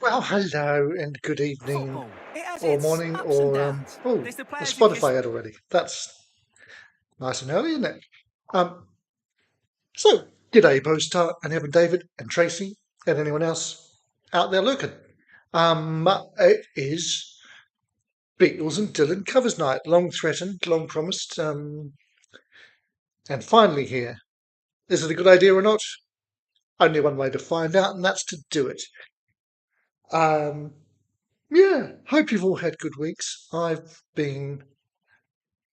Well, hello and good evening Football, it has or its morning ups and or downs. oh, There's the the players who kiss. Spotify ad already. That's nice and early, isn't it? Um, so g'day, Bostar and Evan David and Tracy and anyone else out there looking. It is Beatles and Dylan Covers Night, long threatened, long promised, and finally here. Is it a good idea or not? Only one way to find out, and that's to do it. Um, yeah, hope you've all had good weeks. I've been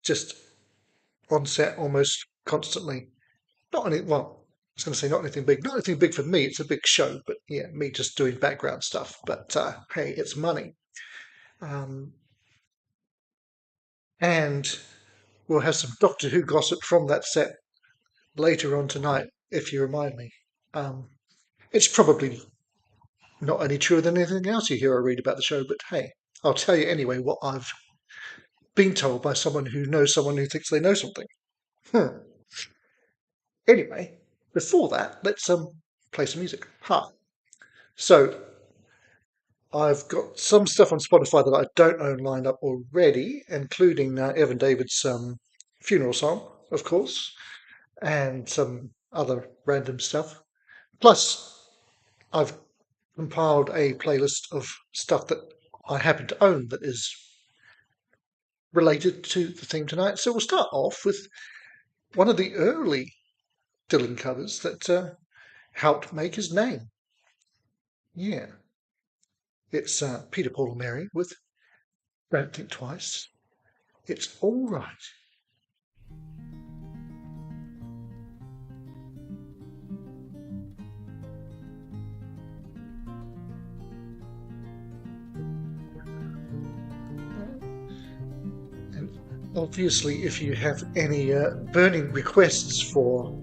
just on set almost constantly. Not any, well, I was going to say not anything big. Not anything big for me. It's a big show, but yeah, me just doing background stuff. But hey, it's money. Um, and we'll have some Doctor Who gossip from that set later on tonight, if you remind me. Um, it's probably not any truer than anything else you hear or read about the show, but hey, I'll tell you anyway what I've been told by someone who thinks they know something. Hmm. Anyway, before that, let's play some music. Hi. So I've got some stuff on Spotify that I don't own lined up already, including Evan David's funeral song, of course, and some other random stuff. Plus, I've compiled a playlist of stuff that I happen to own that is related to the theme tonight. So we'll start off with one of the early Dylan covers that helped make his name. Yeah, it's Peter, Paul and Mary with Don't Think Twice. It's all right. And obviously, if you have any burning requests for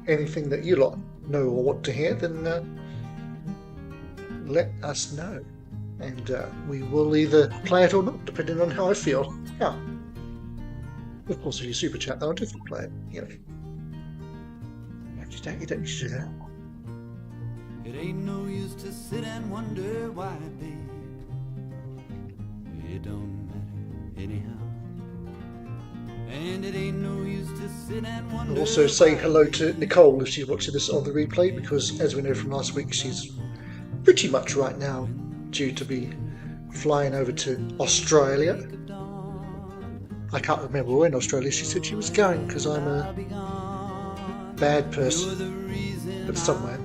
anything that you lot know or want to hear, then let us know. And we will either play it or not, depending on how I feel. Yeah. Of course, if you super chat, though, I'll definitely play it. You know. You don't need to do that. It ain't no use to sit and wonder why, babe. It don't matter anyhow. And it ain't no use to sit and wonder. I'll also say hello to Nicole if she's watching this on the replay, because as we know from last week, she's pretty much right now due to be flying over to Australia. I can't remember where in Australia she said she was going, because I'm a bad person, but somewhere.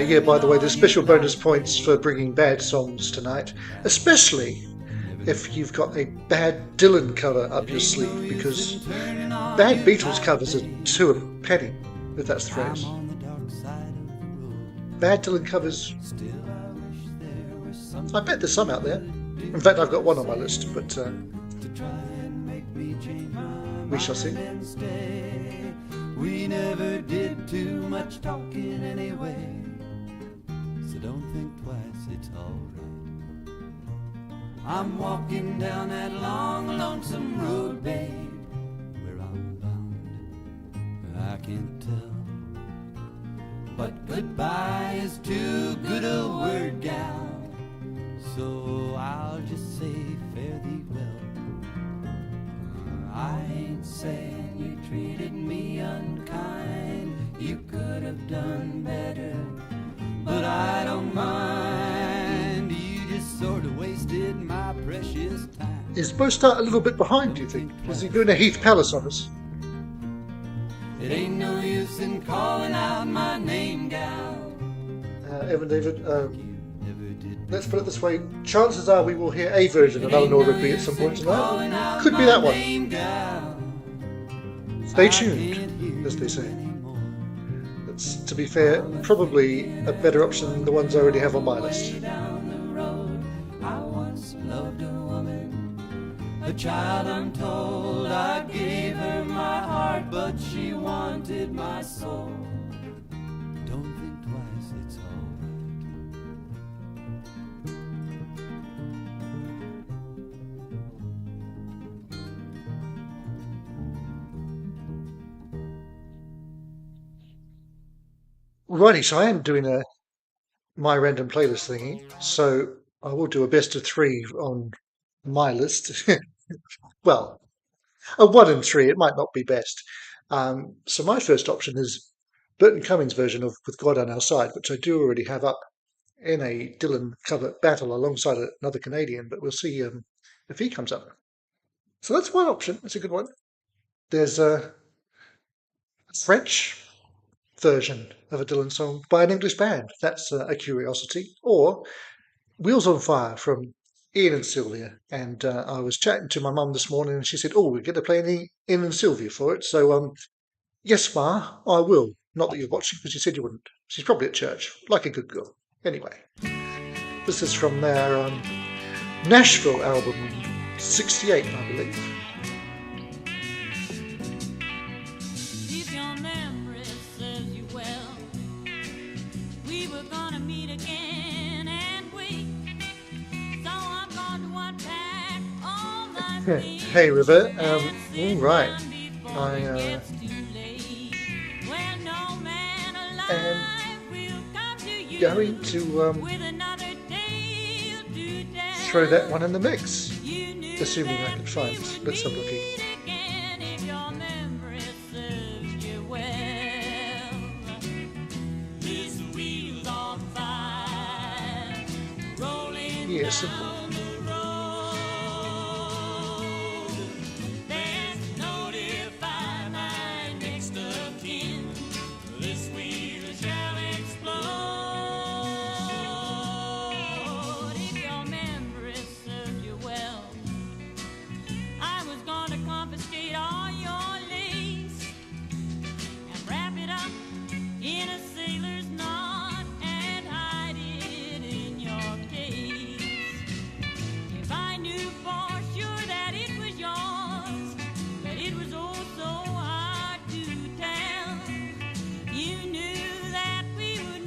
Yeah, by the way, there's special bonus points for bringing bad songs tonight, especially if you've got a bad Dylan cover up your sleeve, because bad Beatles covers are two a penny, if that's the phrase. Bad Dylan covers, I bet there's some out there. In fact, I've got one on my list, but we shall see. We never did too much talking anyway, so don't think twice, it's alright. I'm walking down that long, lonesome road, babe, where I'm bound, I can't tell, but goodbye is too good a word, gal, so I'll just say fare thee well. I ain't saying you treated me unkind, you could have done better, but I don't mind, you just sort of wasted my precious time. Is Bo Start a little bit behind, do you think? Is he doing a Heath Palace on us? It ain't no use in calling out my name, gal. Evan David, let's put it this way, chances are we will hear a version of Eleanor Rigby at some point tonight. Could be that one. Stay tuned, as they say. That's, to be fair, probably a better option than the ones I already have on my list. I once loved a woman, a child untold. I gave her my heart, but she wanted my soul. Don't think twice, it's alright. Righty, so I am doing my random playlist thingy, so I will do a best of three on my list. Well, a one and three, it might not be best. So my first option is Burton Cummings' version of With God on Our Side, which I do already have up in a Dylan cover battle alongside another Canadian, but we'll see if he comes up. So that's one option. That's a good one. There's a French version of a Dylan song by an English band. That's a curiosity. Or Wheels on Fire from Ian and Sylvia. And I was chatting to my mum this morning and she said, "Oh, we're going to play any Ian and Sylvia for it." So, yes, Ma, I will. Not that you're watching because you said you wouldn't. She's probably at church, like a good girl. Anyway, this is from their Nashville album, '68, I believe. If your memory serves you well, we were gonna meet again and wait. So I'm going to unpack all my things. Hey, River. All right. I am going to throw that one in the mix, assuming I can find it. Let's have a look. Yes.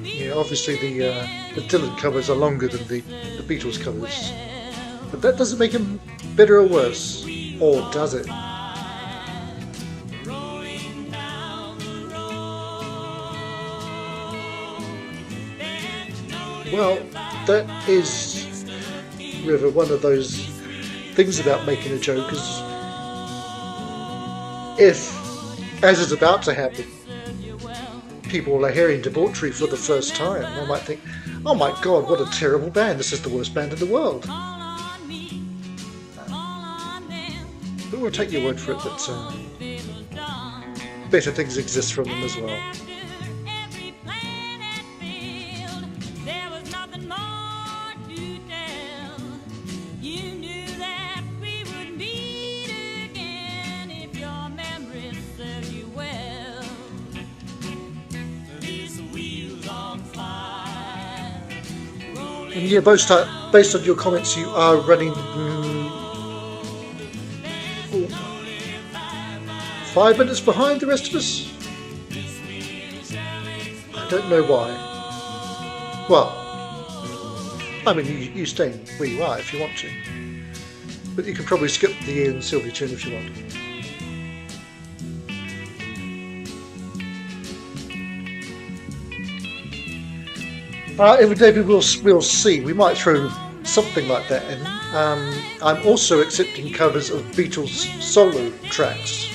Yeah, obviously the Dylan covers are longer than the Beatles covers, but that doesn't make them better or worse, or does it? Well, that is, River, one of those things about making a joke is if, as is about to happen, people are hearing debauchery for the first time, they might think, "Oh my God, what a terrible band! This is the worst band in the world." But we'll take your word for it that better things exist from them as well. And yeah, based on your comments, you are running 5 minutes behind the rest of us. I don't know why. Well, I mean, you stay where you are if you want to, but you can probably skip the Ian and Sylvia tune if you want. David, we'll see. We might throw something like that in. I'm also accepting covers of Beatles solo tracks.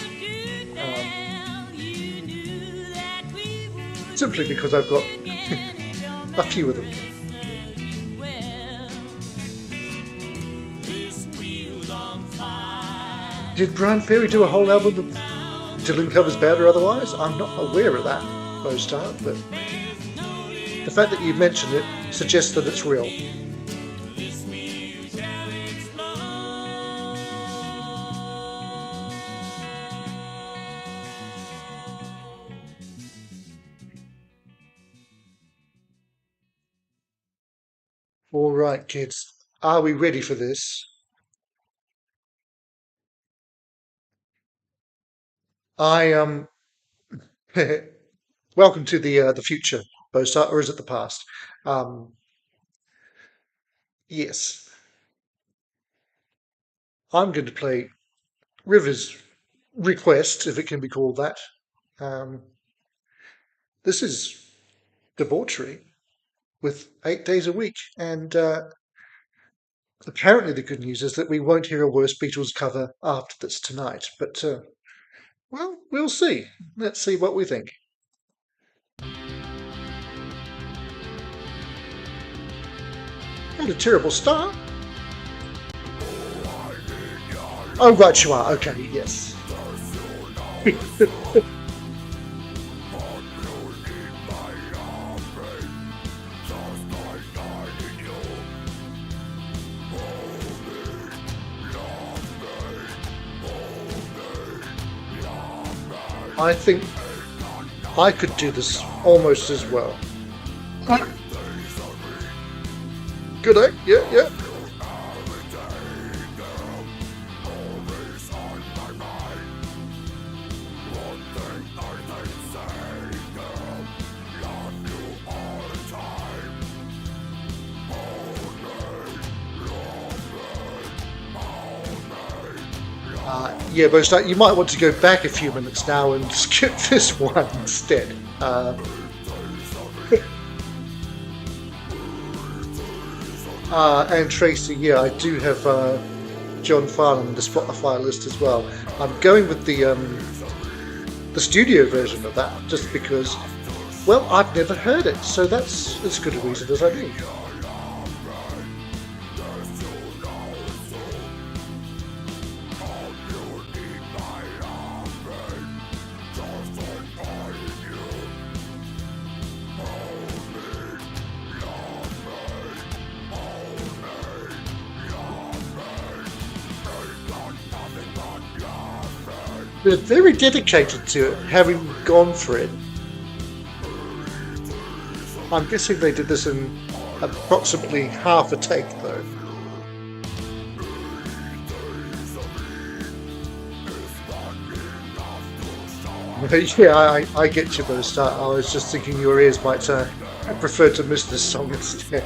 Simply because I've got a few of them. Did Brian Ferry do a whole album of Dylan covers, bad or otherwise? I'm not aware of that, Mostar, but the fact that you mentioned it suggests that it's real. All right, kids, are we ready for this? I welcome to the future, Mostar, or is it the past? Yes, I'm going to play River's request, if it can be called that. This is debauchery with 8 days a week. And apparently the good news is that we won't hear a worse Beatles cover after this tonight. But, well, we'll see. Let's see what we think. What a terrible start. Oh, right, you are. Okay, yes. I think I could do this almost as well. Good, eh? Yeah, yeah. Yeah, but you might want to go back a few minutes now and skip this one instead. And Tracy, yeah, I do have John Farnham in the Spotify list as well. I'm going with the studio version of that just because, well, I've never heard it, so that's as good a reason as I need. They're very dedicated to it, having gone for it. I'm guessing they did this in approximately half a take, though. Yeah, I get you, but I was just thinking your ears might prefer to miss this song instead.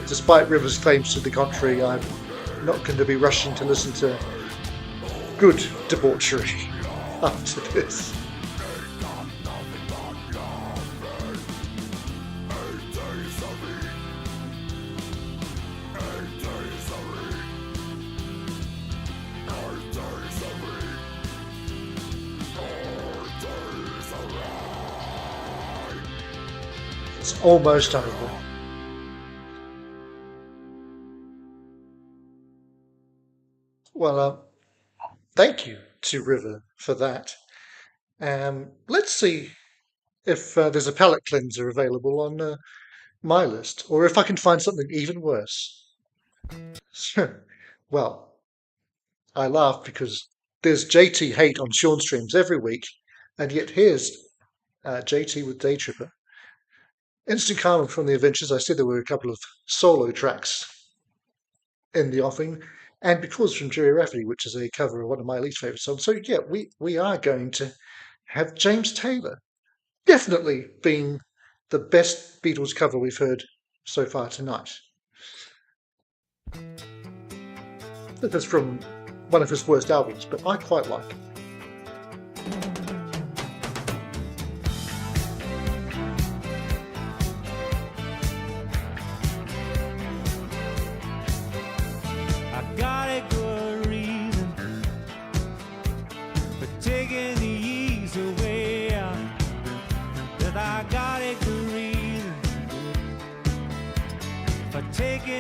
Despite Rivers' claims to the contrary, I'm not going to be rushing to listen to good debauchery after this. It's almost over. Well, thank you to River for that. Let's see if there's a palate cleanser available on my list, or if I can find something even worse. Well, I laugh because there's JT hate on Sean streams every week, and yet here's JT with Day Tripper. Instant Karma from the Adventures. I said there were a couple of solo tracks in the offing, and Because from Jerry Rafferty, which is a cover of one of my least favourite songs. So yeah, we are going to have James Taylor, definitely being the best Beatles cover we've heard so far tonight. This is from one of his worst albums, but I quite like it.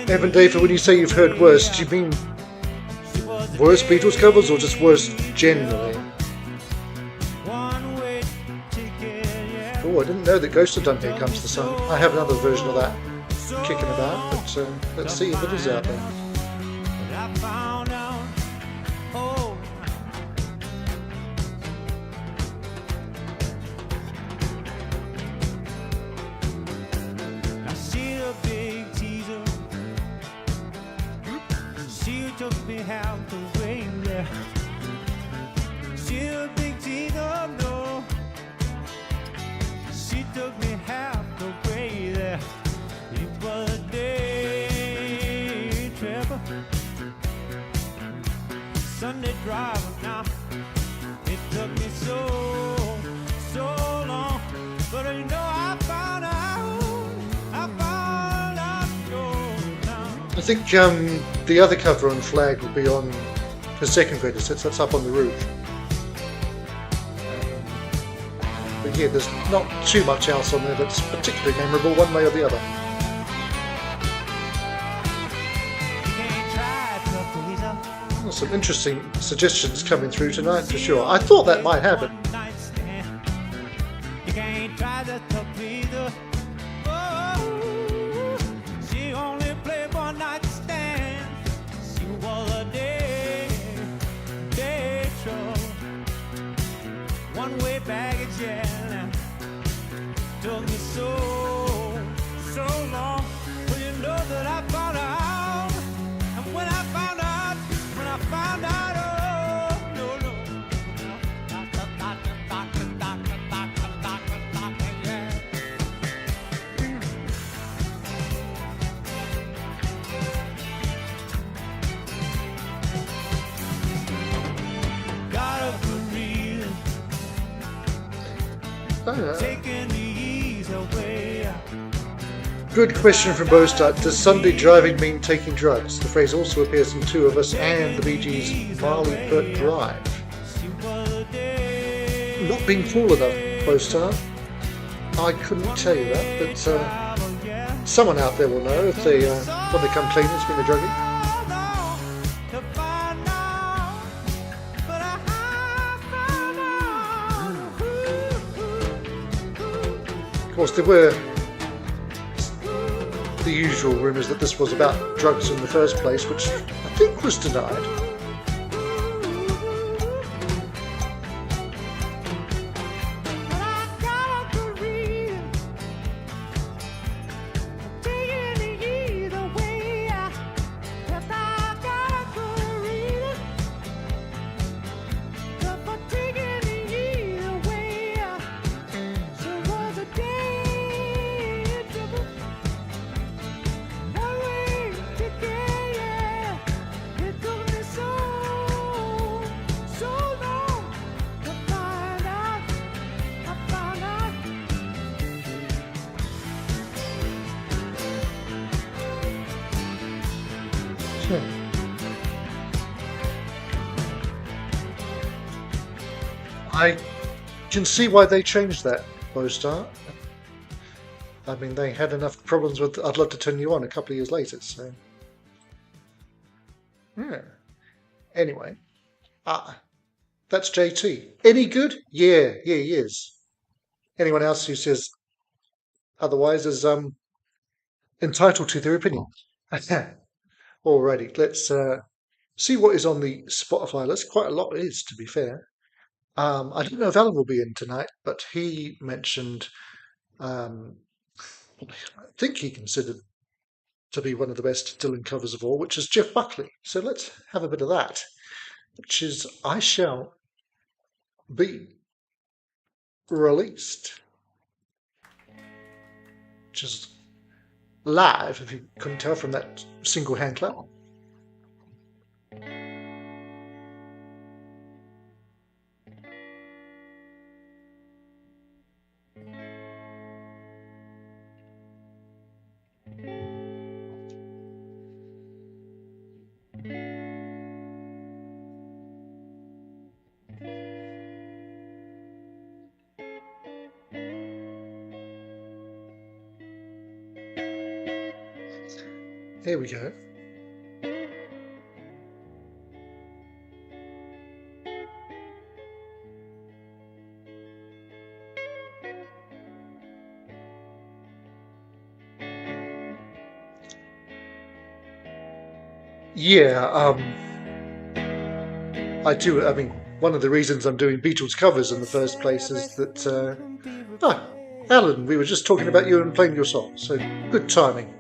Evan David, when you say you've heard worse, do you mean worse Beatles covers or just worse generally? Oh, I didn't know that Ghost of Done Here Comes the Sun. I have another version of that kicking about, but let's see if it is out there. I think the other cover on Flag will be on the second greatest hits. That's Up on the Roof. But yeah, there's not too much else on there that's particularly memorable one way or the other. Well, some interesting suggestions coming through tonight for sure. I thought that might happen. One-way baggage, yeah, took me so long. Well, you know that I found out, and when I found out, oh, no, yeah. Got a good reason. Taking the ease away. Good question from Bostart. Does Sunday driving mean taking drugs? The phrase also appears in Two of Us and the Bee Gees' Marley Pert Drive. Not being cool enough, Bostart. I couldn't tell you that, but someone out there will know if they want to come clean as being a druggie. Of course, there were the usual rumours that this was about drugs in the first place, which I think was denied. I can see why they changed that, Bostart. I mean, they had enough problems with I'd Love to Turn You On a couple of years later, so... Yeah. Anyway. That's JT. Any good? Yeah, he is. Anyone else who says otherwise is entitled to their opinion. Alrighty, let's see what is on the Spotify list. Quite a lot is, to be fair. I don't know if Alan will be in tonight, but he mentioned, I think he considered to be one of the best Dylan covers of all, which is Jeff Buckley. So let's have a bit of that, which is I Shall Be Released, which is live, if you couldn't tell from that single hand clap. Here we go. Yeah, I do. I mean, one of the reasons I'm doing Beatles covers in the first place is that, Alan, we were just talking about you and playing your song, so good timing.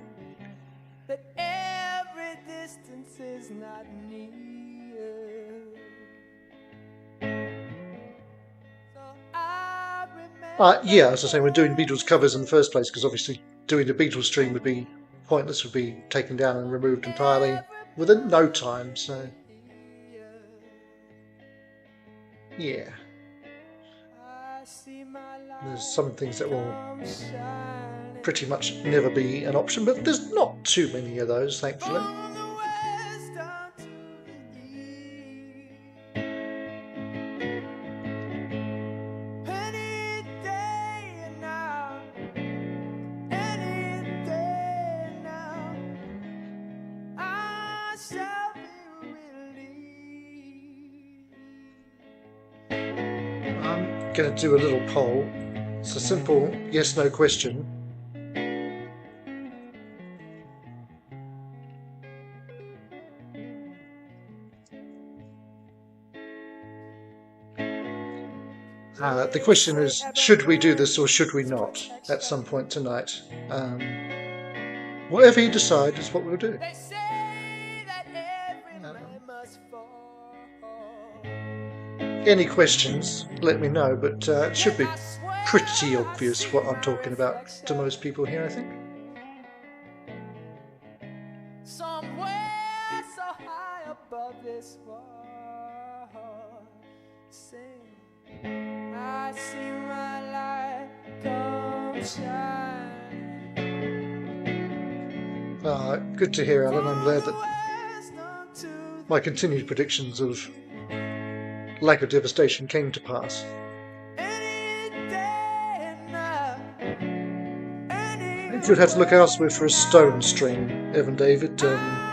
Yeah, as I say, we're doing Beatles covers in the first place because obviously doing the Beatles stream would be pointless, would be taken down and removed entirely within no time, so yeah. There's some things that will pretty much never be an option, but there's not too many of those, thankfully. I'm going to do a little poll. It's a simple yes-no question. The question is, should we do this or should we not at some point tonight? Whatever you decide is what we'll do. Any questions, let me know, but it should be pretty obvious what I'm talking about to most people here, I think. Somewhere so high above this world, sing, I see my light come shine. Good to hear, Alan. I'm glad that my continued predictions of lack of devastation came to pass. I think you'd have to look elsewhere for a stone string, Evan David. I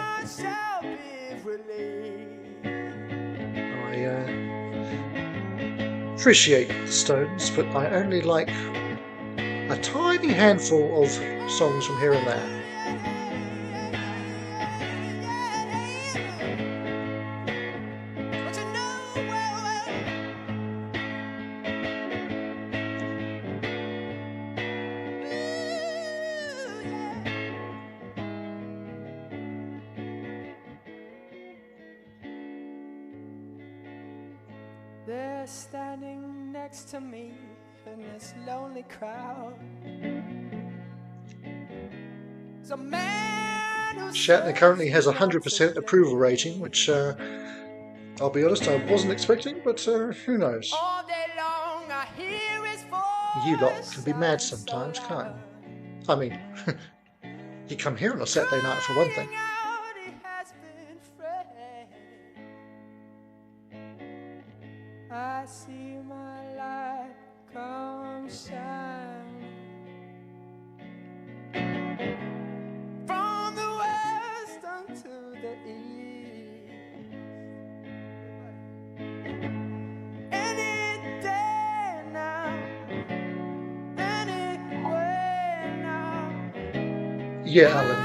appreciate the Stones, but I only like a tiny handful of songs from here and there. They're standing next to me in this lonely crowd. Shatner currently has a 100% approval rating, which I'll be honest, I wasn't expecting, but who knows? You lot can be mad sometimes, can't you? I mean, you come here on a Saturday night for one thing. I see my light come shine from the west unto the east. Any day now, anywhere now. Yeah, Alan.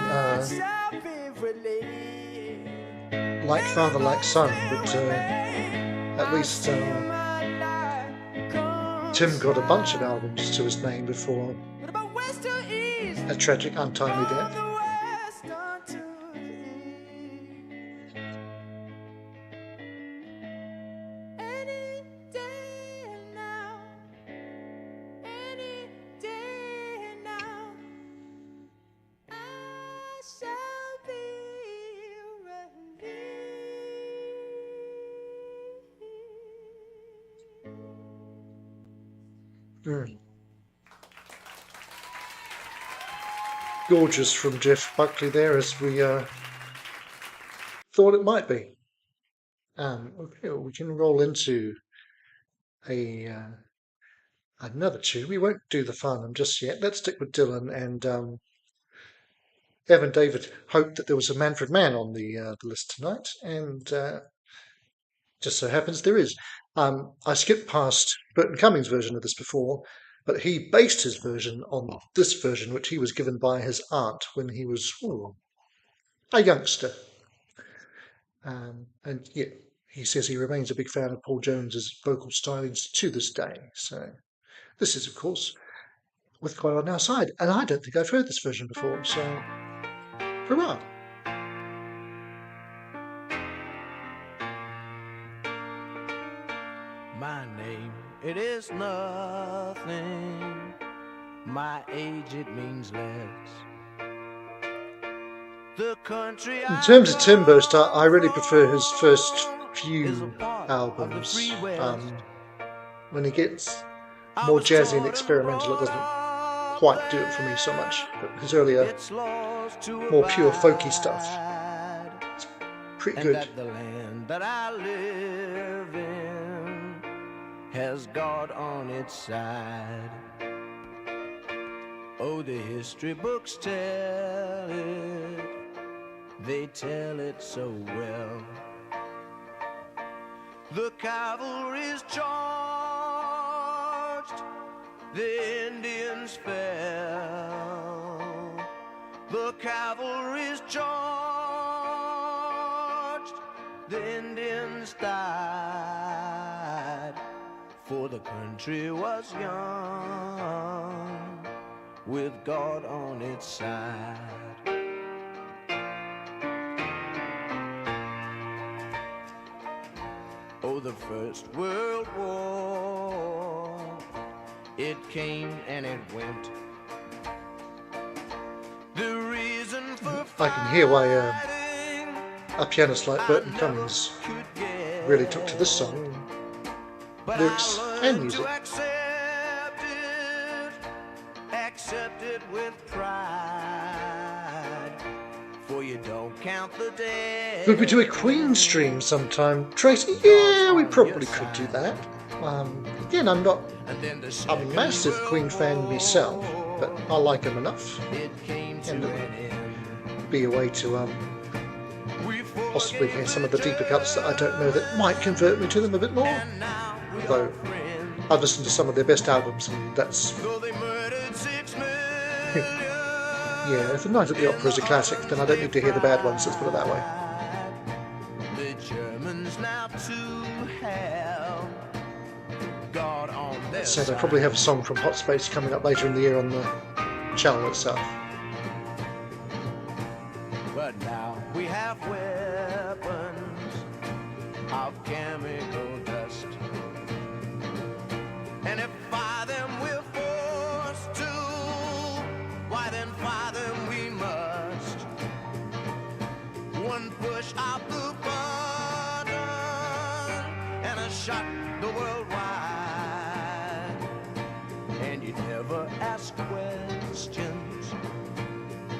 Like father, like son, but at least Tim got a bunch of albums to his name before a tragic, untimely death. Gorgeous from Jeff Buckley there, as we thought it might be. Okay, we can roll into another tune. We won't do the Farnham just yet. Let's stick with Dylan, and Evan David hoped that there was a Manfred Mann on the list tonight, and just so happens there is. I skipped past Burton Cummings' version of this before, but he based his version on this version, which he was given by his aunt when he was a youngster. And yeah, he says he remains a big fan of Paul Jones's vocal stylings to this day. So this is, of course, With God on Our Side. And I don't think I've heard this version before, so hurrah! My name, it is nothing. My age, it means less. The country In terms of Timbo Star, I really prefer his first few albums. When he gets more jazzy and experimental, it doesn't quite do it for me so much. But his earlier, its laws to more pure folky stuff, abide, pretty and good. that the land that I live in has God on its side. Oh, the history books tell it, they tell it so well. The cavalry's charged, the Indians fell. The cavalry's charged, the Indians died, for the country was young, with God on its side. Oh, the First World War, it came and it went. The reason for I can hear why fighting, a pianist like Burton I Cummings never could guess. really took to this song, But lyrics I and learned music. to accept it with pride. For you don't count the days. Could we do a Queen stream sometime, Tracy? Yeah, we probably could do that. Again, I'm not a massive Queen fan myself, but I like them enough. It came to And an end. be a way to We possibly hear forgave some of the deeper cuts that I don't know that might convert me to them a bit more. and now we Although are friends. I've listened to some of their best albums, and that's Though they murdered 6 million. yeah. If The Night at the Opera is a classic, then I don't need to hear the bad ones. Let's put it that way. The Germans now too have God on their So side. they probably have a song from Hot Space coming up later in the year on the channel itself. But now we have weapons of chemical dust, and if fire them we're forced to, why then fire them we must. One push of the button and a shot the world wide, and you never ask questions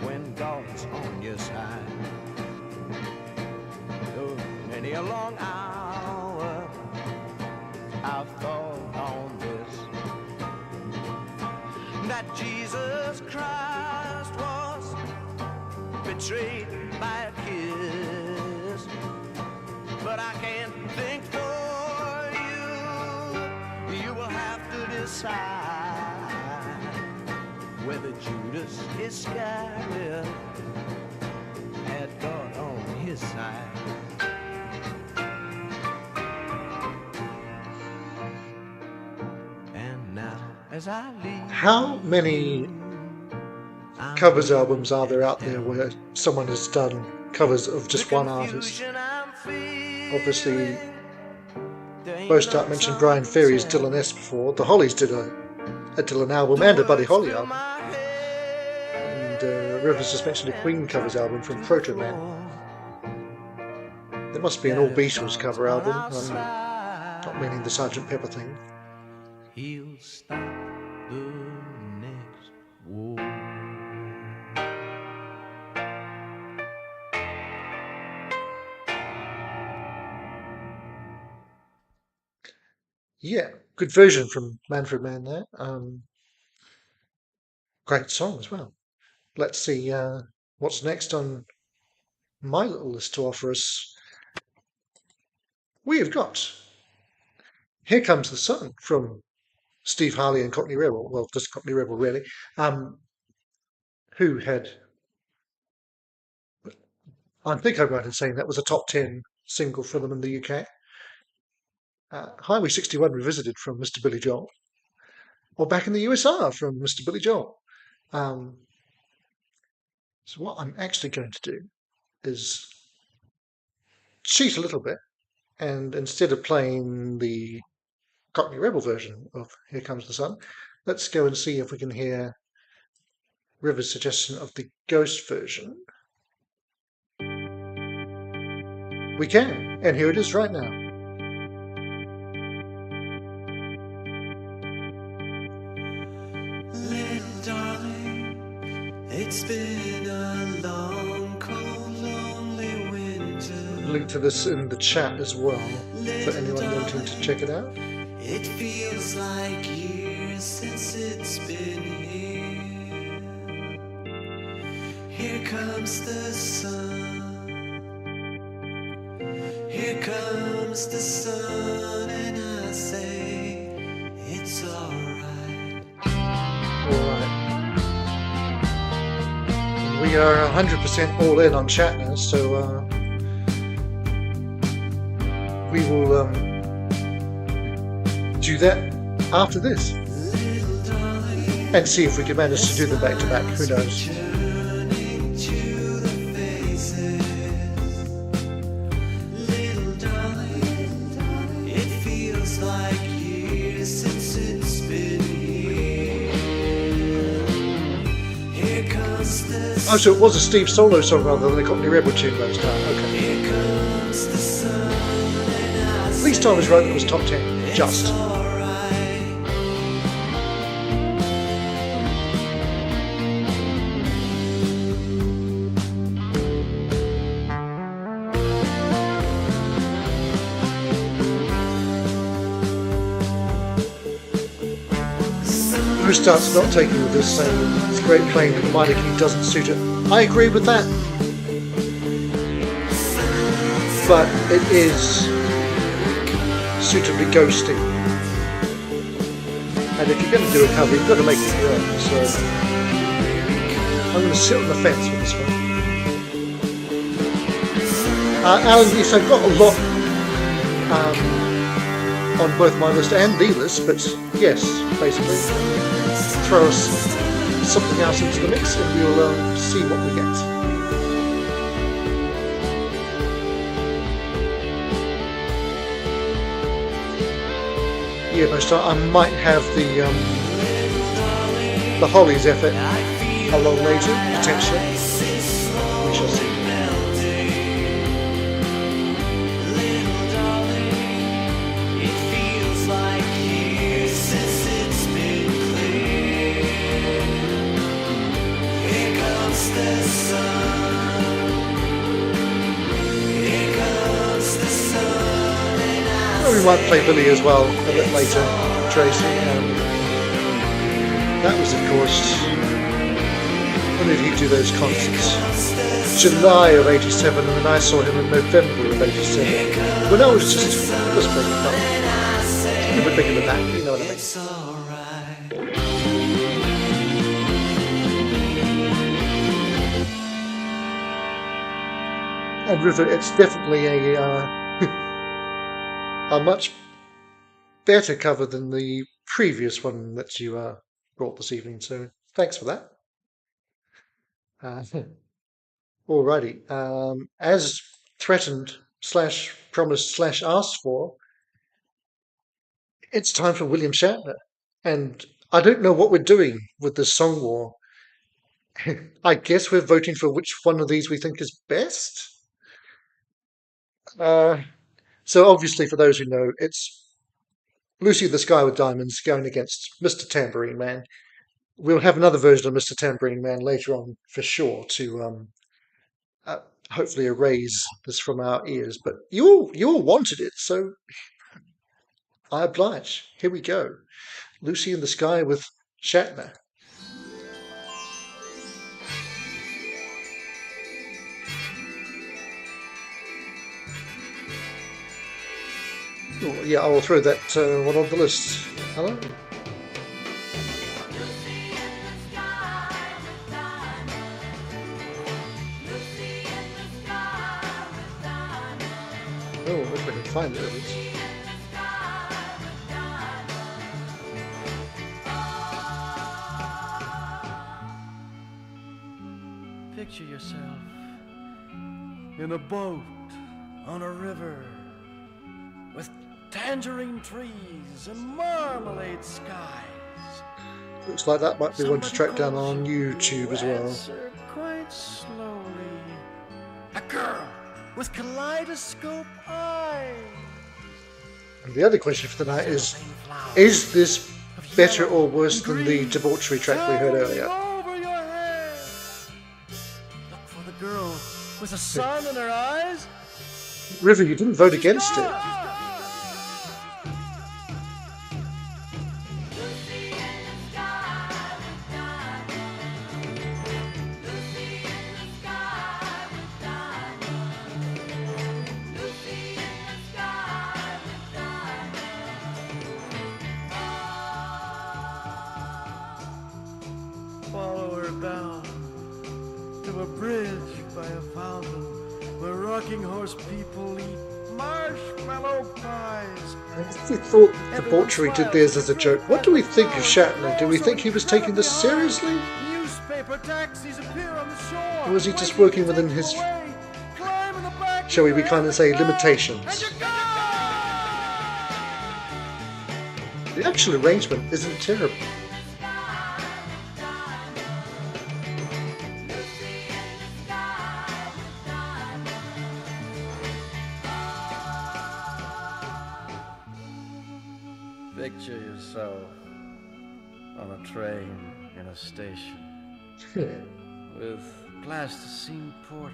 when God's on your side. Oh, many a long hour I've thought on this, that Jesus Christ was betrayed by a kiss. But I can't think for you, you will have to decide whether Judas Iscariot had God on his side. And now, as I leave, How many I'm covers albums are there out there where someone has done covers of just one artist? Obviously, most I mentioned Brian Ferry's Dylan S before. The Hollies did a Dylan album and a Buddy Holly album. And Rivers just mentioned a Queen covers album from Proto Man. There must be an all Beatles cover album. Not meaning the Sgt. Pepper thing. He'll stop the next war. Yeah, good version from Manfred Mann there. Great song as well. Let's see what's next on my little list to offer us. We have got Here Comes the Sun from Steve Harley and Cockney Rebel. Well, just Cockney Rebel, really. Who had, I think I'm right in saying that was a top 10 single for them in the UK. Highway 61 Revisited from Mr. Billy Joel. Or Back in the USR from Mr. Billy Joel. So what I'm actually going to do is cheat a little bit, and instead of playing the Cockney Rebel version of Here Comes the Sun, let's go and see if we can hear River's suggestion of the Ghost version. We can, and here it is right now. Little darling. link to this in the chat as well for anyone wanting to check it out. It feels like years since it's been here. Here comes the sun. Here comes the sun, and I say it's alright. Alright. We are 100% all in on Shatner, so we will do that after this and see if we can manage to do them back to back. Who knows? Oh, so it was a Steve solo song rather than a Cockney Rebel tune last time. Okay. At least I was right that it was top 10. Just. Who starts not taking with this saying it's great playing but the minor key doesn't suit it. I agree with that. But it is suitably ghosty. And if you're going to do a cover, you've got to make it your own. So I'm going to sit on the fence with this one. Alan, yes, I've got a lot on both my list and the list, but yes, basically. Throw us something else into the mix and we'll see what we get. Yeah, most I might have the Hollies effort along later, potentially. We shall see. We might play Billy as well a bit later, Tracy. That was, of course, when did he do those concerts? July of '87, and then I saw him in November of '87. When I was just big enough. A bit bigger than that, you know what I mean. And River, it's definitely a much better cover than the previous one that you brought this evening. So thanks for that. Alrighty. As threatened / promised / asked for, it's time for William Shatner. And I don't know what we're doing with this song war. I guess we're voting for which one of these we think is best. So obviously, for those who know, it's Lucy in the Sky with Diamonds going against Mr. Tambourine Man. We'll have another version of Mr. Tambourine Man later on for sure to hopefully erase this from our ears. But you all wanted it, so I oblige. Here we go. Lucy in the Sky with Shatner. Oh, yeah, I will throw that one on the list. Hello? Oh, if I can find it at least. Picture yourself in a boat on a river with tangerine trees and marmalade skies. Looks like that might be one to track down on YouTube as well. Quite slowly, a girl with kaleidoscope eyes. And the other question for the night is this better or worse than the debauchery track we heard earlier? Look for the girl with the sun in her eyes. River, you didn't vote against it. Follow her down to a bridge by a fountain where rocking horse people eat marshmallow pies. If we thought debauchery did this as a joke, what do we think of Shatner? Do we think he was taking this seriously? Newspaper taxis appear on the shore. Or was he just working within his, shall we kind of say, limitations? The actual arrangement isn't terrible. Picture yourself on a train in a station with plasticine porters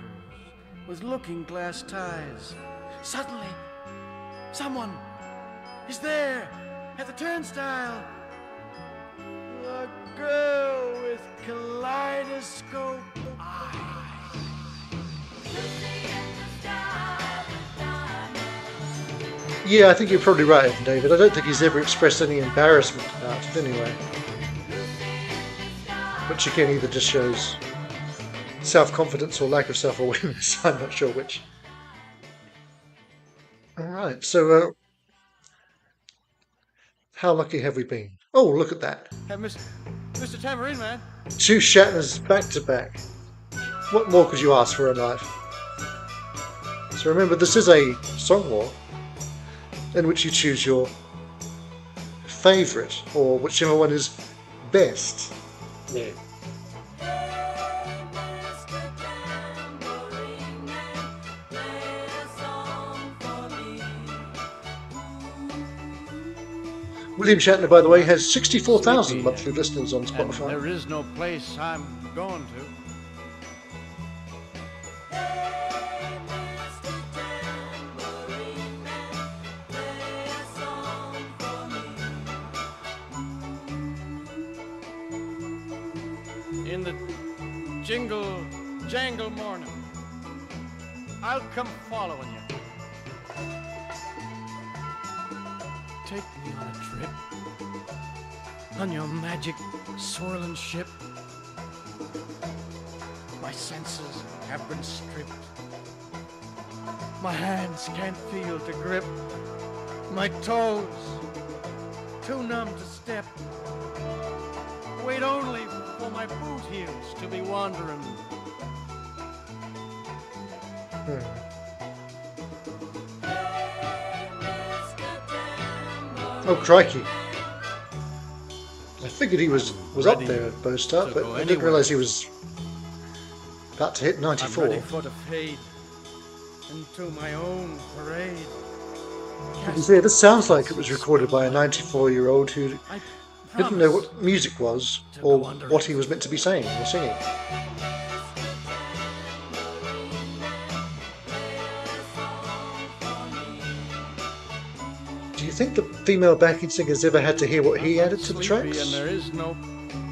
with looking glass ties. Suddenly, someone is there at the turnstile. A girl with kaleidoscope eyes. Yeah, I think you're probably right, David. I don't think he's ever expressed any embarrassment about it anyway. Which again either just shows self-confidence or lack of self-awareness. I'm not sure which. Alright, so how lucky have we been? Oh, look at that. Hey, Mr. Tambourine Man. 2 Shatners back to back. What more could you ask for in life? So remember, this is a song war in which you choose your favourite, or whichever one is best. Yeah. William Shatner, by the way, has 64,000 monthly listeners on Spotify. And there is no place I'm going to. In the jingle jangle morning, I'll come following you. Take me on a trip, on your magic swirling ship. My senses have been stripped. My hands can't feel to grip. My toes too numb to step. Wait only for my boot heels to be wandering. Oh, crikey. I figured he was up there at Bow Start, but I didn't realise he was about to hit 94. I'm ready for the fade into my own parade. You can see, this sounds like it was recorded by a 94-year-old who didn't know what music was or what he was meant to be saying or singing. Do you think the female backing singers ever had to hear what he added to the tracks? And there is no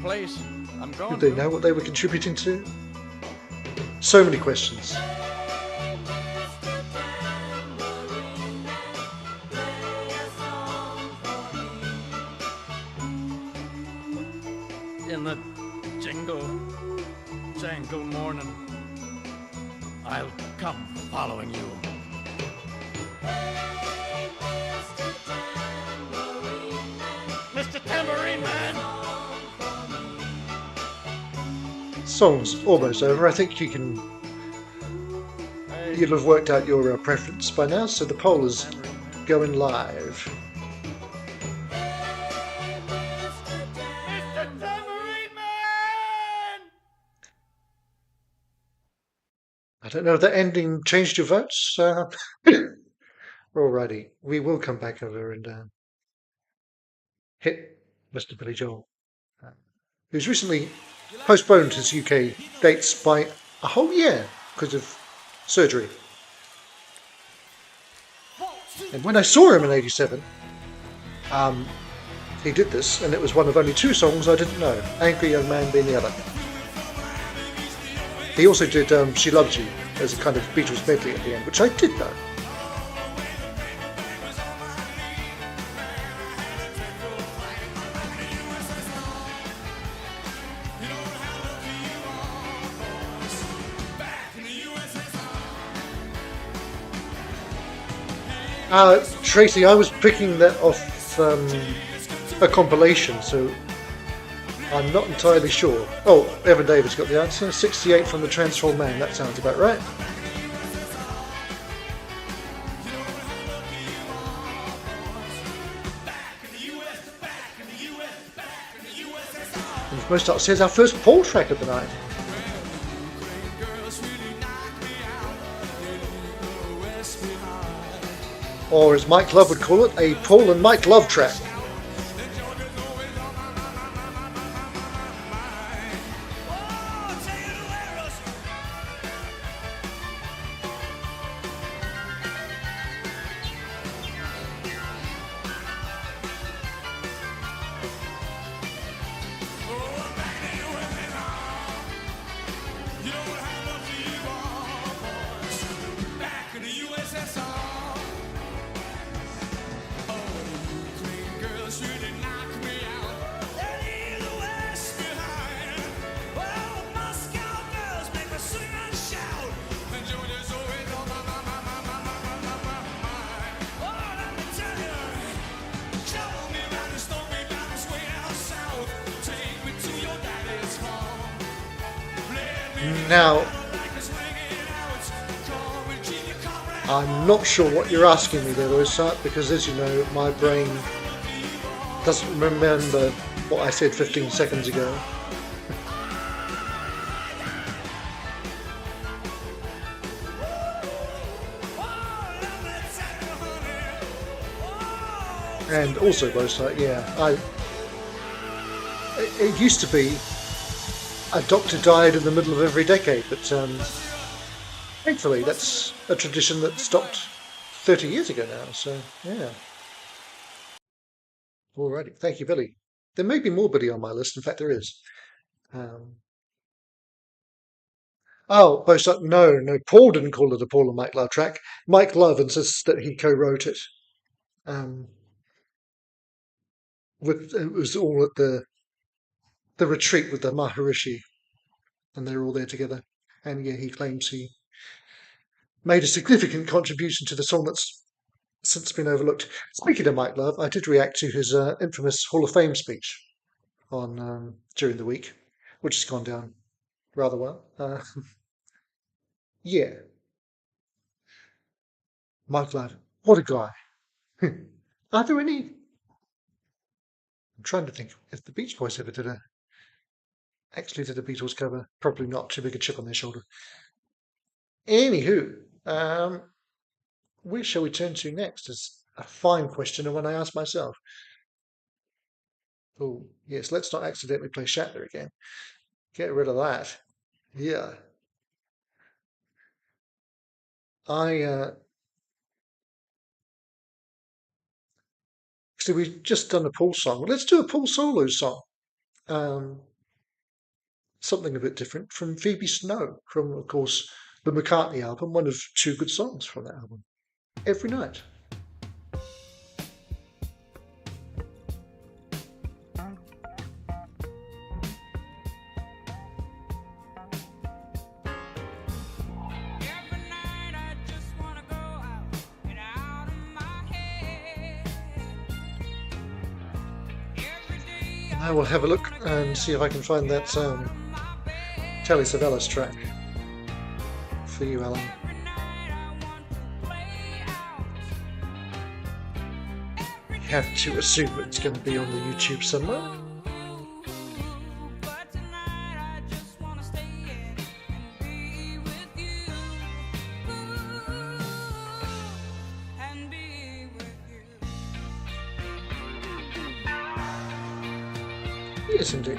place I'm going. Did they know what they were contributing to? So many questions. In the jingle jangle morning, I'll come following you. Mr. Tambourine Man! Song's almost over. I think you'll have worked out your preference by now, so the poll is going live. Mr. Tambourine Man! I don't know if that ending changed your votes. Alrighty, we will come back over and hit Mr. Billy Joel, who's recently postponed his UK dates by a whole year because of surgery. And when I saw him in '87, he did this, and it was one of only 2 songs I didn't know, Angry Young Man being the other. He also did She Loves You as a kind of Beatles medley at the end, which I did know. Tracy, I was picking that off a compilation, so I'm not entirely sure. Oh, Evan Davis got the answer. 68 from the Transform Man. That sounds about right. And most upstairs, our first Paul track of the night. Or as Mike Love would call it, a Paul and Mike Love track. Now, I'm not sure what you're asking me there, Rosart, because as you know, my brain doesn't remember what I said 15 seconds ago. And also, Rosart, yeah, it used to be a doctor died in the middle of every decade, but thankfully that's a tradition that stopped 30 years ago now, so yeah. Alrighty, thank you, Billy. There may be more Billy on my list, in fact there is. No, Paul didn't call it a Paul and Mike Love track. Mike Love insists that he co-wrote it. It was all at the retreat with the Maharishi, and they were all there together. And yeah, he claims he made a significant contribution to the song that's since been overlooked. Speaking of Mike Love, I did react to his infamous Hall of Fame speech on during the week, which has gone down rather well. Yeah, Mike Love, what a guy. Are there any? I'm trying to think if the Beach Boys ever actually did a Beatles cover. Probably not. Too big a chip on their shoulder. Anywho, where shall we turn to next? Is a fine question, and one I ask myself. Oh, yes, let's not accidentally play Shatner again. Get rid of that. Yeah. Actually, we've just done a Paul song. Well, let's do a Paul solo song. Something a bit different from Phoebe Snow, from, of course, the McCartney album, one of 2 good songs from that album. Every Night. I will have a look and see if I can find that Telly Savalas track for you, Alan. You have to assume it's going to be on the YouTube somewhere. Yes, indeed.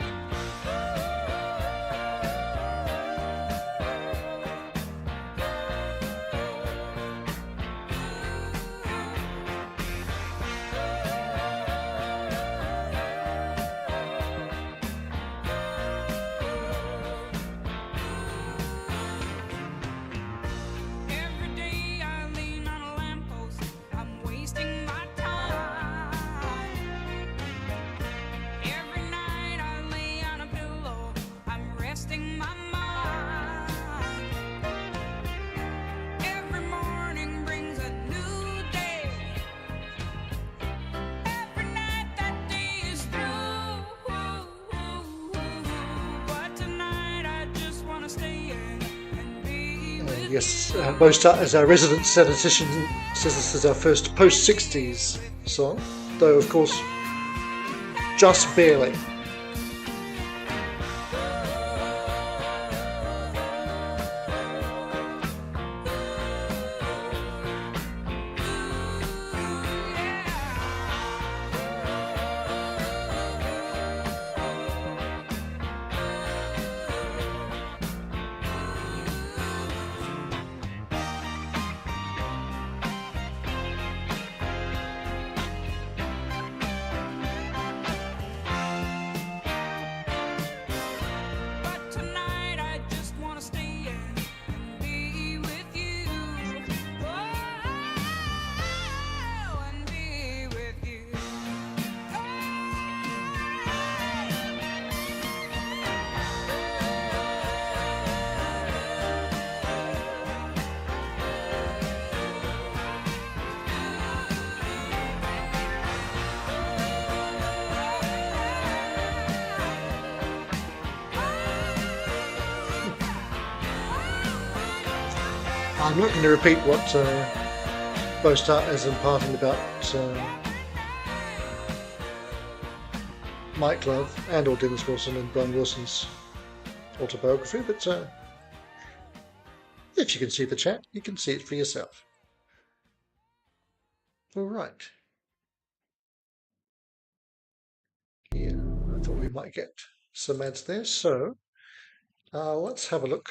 yes, Mozart, as our resident statistician, says this is our first post-60s song, though of course just barely. I'm not going to repeat what Mozart is imparting about Mike Love and or Dennis Wilson and Brian Wilson's autobiography, but if you can see the chat, you can see it for yourself. All right. Yeah, I thought we might get some ads there, so let's have a look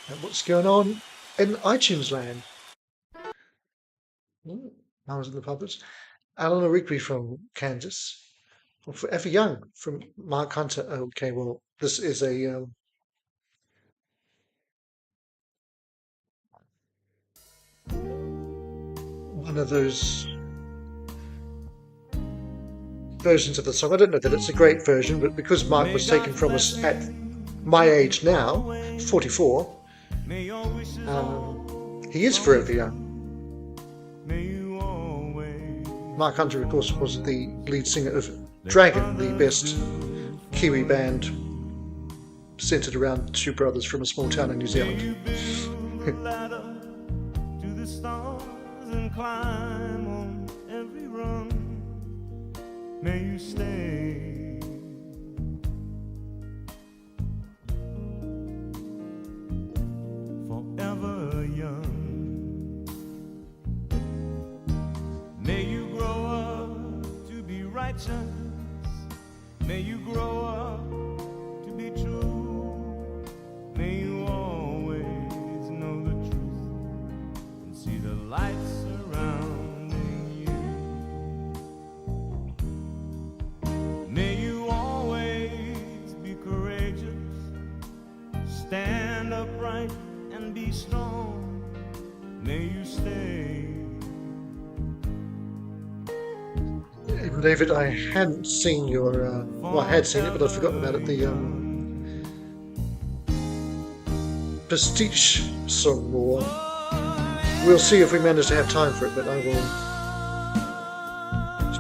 at what's going on in iTunes land. I was in the publish. Alan Rigby from Kansas. Well, Forever Young from Mark Hunter. Okay, well, this is a one of those versions of the song. I don't know that it's a great version, but because Mark was taken from us at my age now, 44, he is forever young. Mark Hunter, of course, was the lead singer of Dragon, the best Kiwi band centred around two brothers from a small town in New Zealand. May you stay forever young. May you grow up to be righteous. May you grow up to be true. May you always know the truth and see the light surrounding you. May you always be courageous, stand upright and be strong. May you stay. David, I hadn't seen your, well, I had seen it, but I'd forgotten about it, the Prestige song, or we'll see if we manage to have time for it, but I will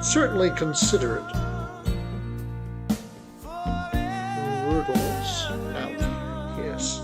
certainly consider it. Rudolph's out, yes.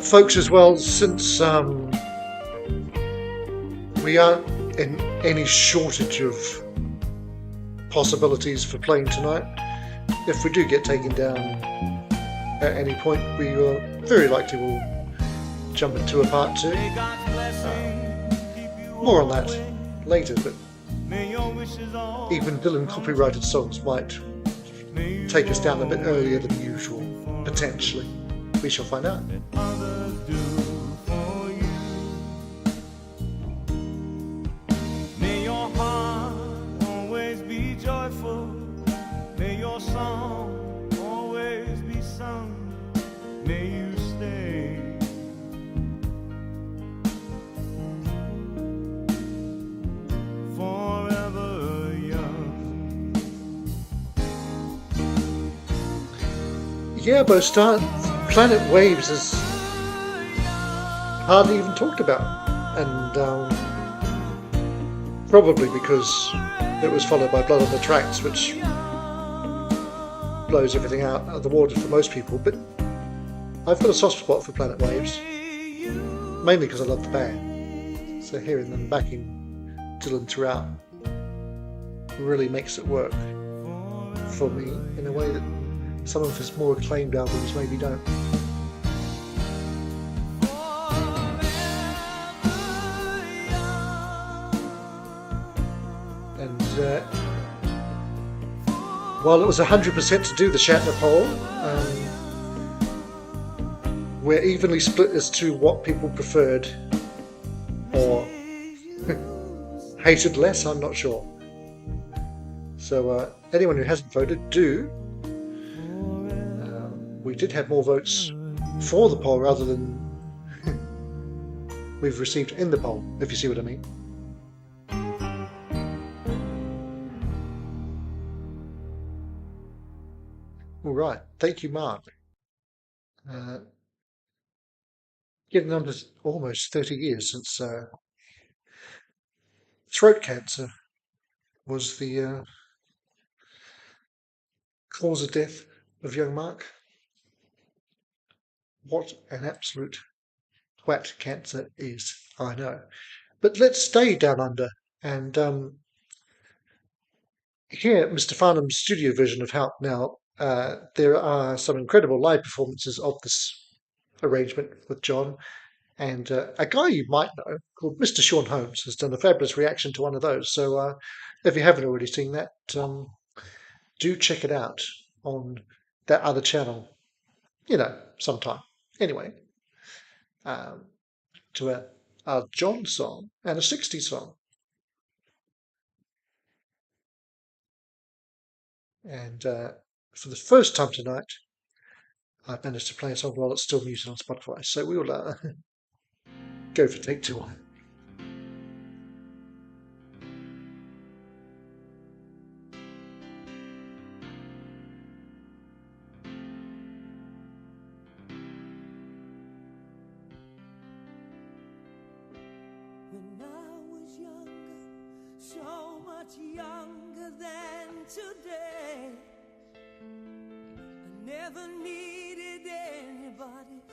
Folks, as well, since we aren't in any shortage of possibilities for playing tonight, if we do get taken down at any point, we very likely will jump into a part 2. More on that later, but even Dylan copyrighted songs might take us down a bit earlier than usual, potentially. We shall find out. that others do for you. May your heart always be joyful. May your song always be sung. May you stay forever young. Yeah, but Planet Waves is hardly even talked about, and probably because it was followed by Blood on the Tracks, which blows everything out of the water for most people. But I've got a soft spot for Planet Waves, mainly because I love the band. So hearing them backing Dylan throughout really makes it work for me in a way that some of his more acclaimed albums maybe don't. And while it was 100% to do the Shatner poll, we're evenly split as to what people preferred or hated less. I'm not sure. So anyone who hasn't voted, do. We did have more votes for the poll rather than we've received in the poll, if you see what I mean. All right, thank you, Mark. Getting on to almost 30 years since throat cancer was the cause of death of young Mark. What an absolute twat cancer is, I know. But let's stay down under and hear Mr. Farnham's studio version of Help Now. There are some incredible live performances of this arrangement with John, and a guy you might know called Mr. Sean Holmes has done a fabulous reaction to one of those. So if you haven't already seen that, do check it out on that other channel, sometime. Anyway, to a John song and a 60s song. And for the first time tonight, I've managed to play a song while it's still muted on Spotify. So we will go for take 2 on. When I was younger, so much younger than today, I never needed anybody's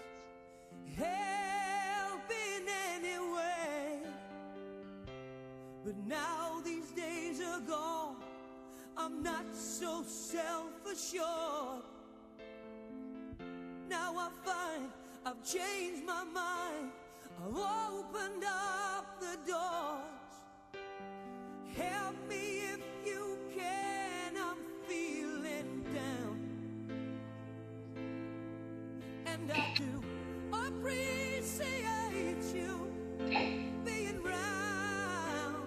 help in any way. But now these days are gone, I'm not so self-assured. Now I find I've changed my mind, I've opened up the doors. Help me if you can, I'm feeling down. And I do appreciate you being round.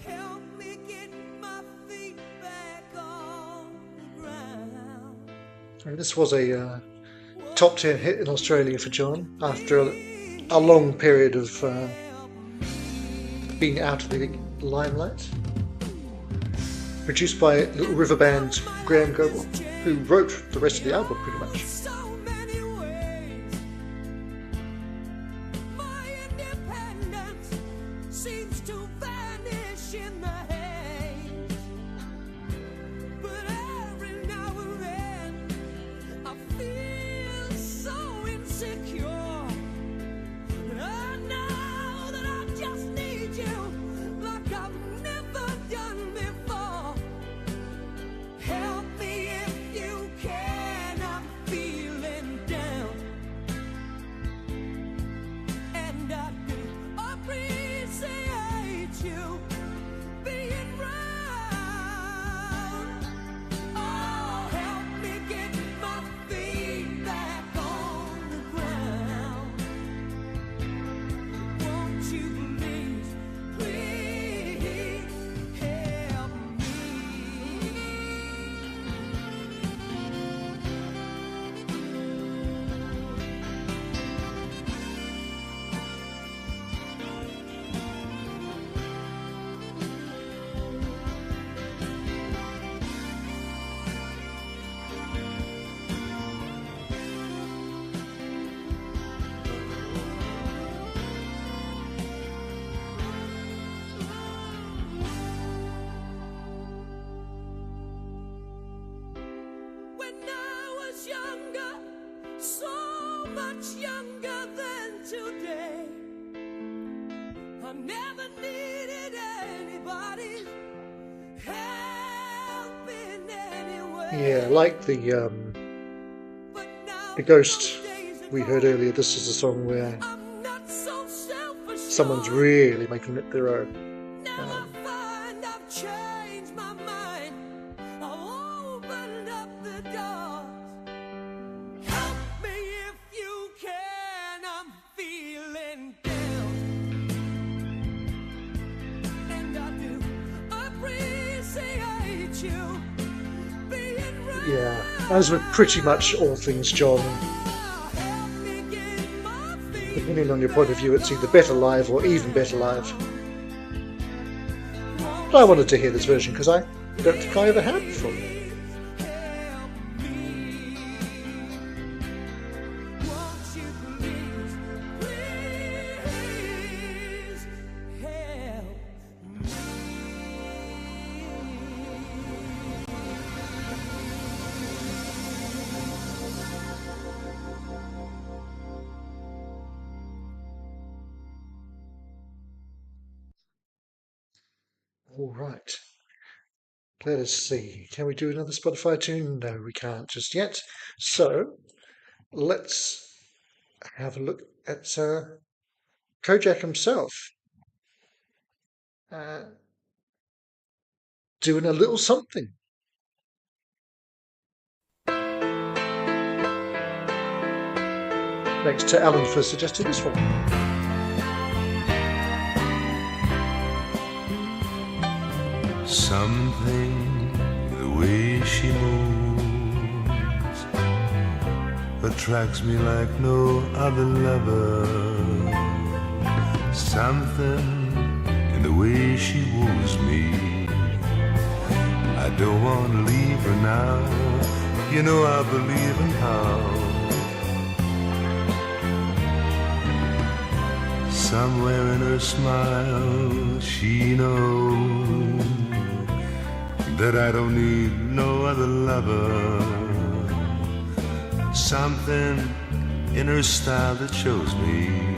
Help me get my feet back on the ground. And this was a top 10 hit in Australia for John after a long period of being out of the limelight. Produced by Little River Band's Graham Goble, who wrote the rest of the album pretty much. Help me if you can, I'm feeling much younger than today. I never needed anybody's help in any way. Yeah, like the Ghost we heard earlier, this is a song where someone's really making it their own. Yeah, as with pretty much all things John, depending on your point of view, it's either better live or even better live. But I wanted to hear this version because I don't think I ever had before. All right. Let us see. Can we do another Spotify tune? No, we can't just yet. So let's have a look at Kojak himself doing a little something. Thanks to Alan for suggesting this one. Something, the way she moves, attracts me like no other lover. Something in the way she woos me. I don't want to leave her now. You know I believe in how. Somewhere in her smile she knows that I don't need no other lover. Something in her style that shows me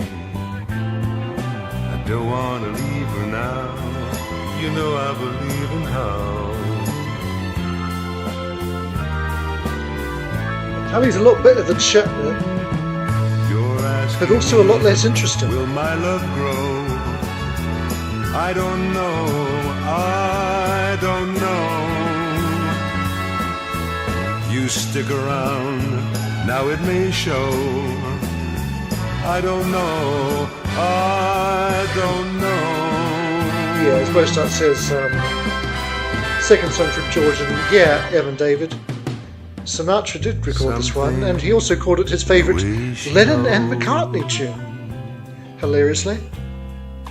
I don't want to leave her now. You know I believe in how. Ali's a lot better than Shatner, but also a lot less interesting. Will my love grow? I don't know, I don't know. You stick around, now it may show. I don't know, I don't know. Yeah, as most that says, second song from George, and yeah, Evan David. Sinatra did record this one, and he also called it his favourite Lennon and McCartney tune. Hilariously.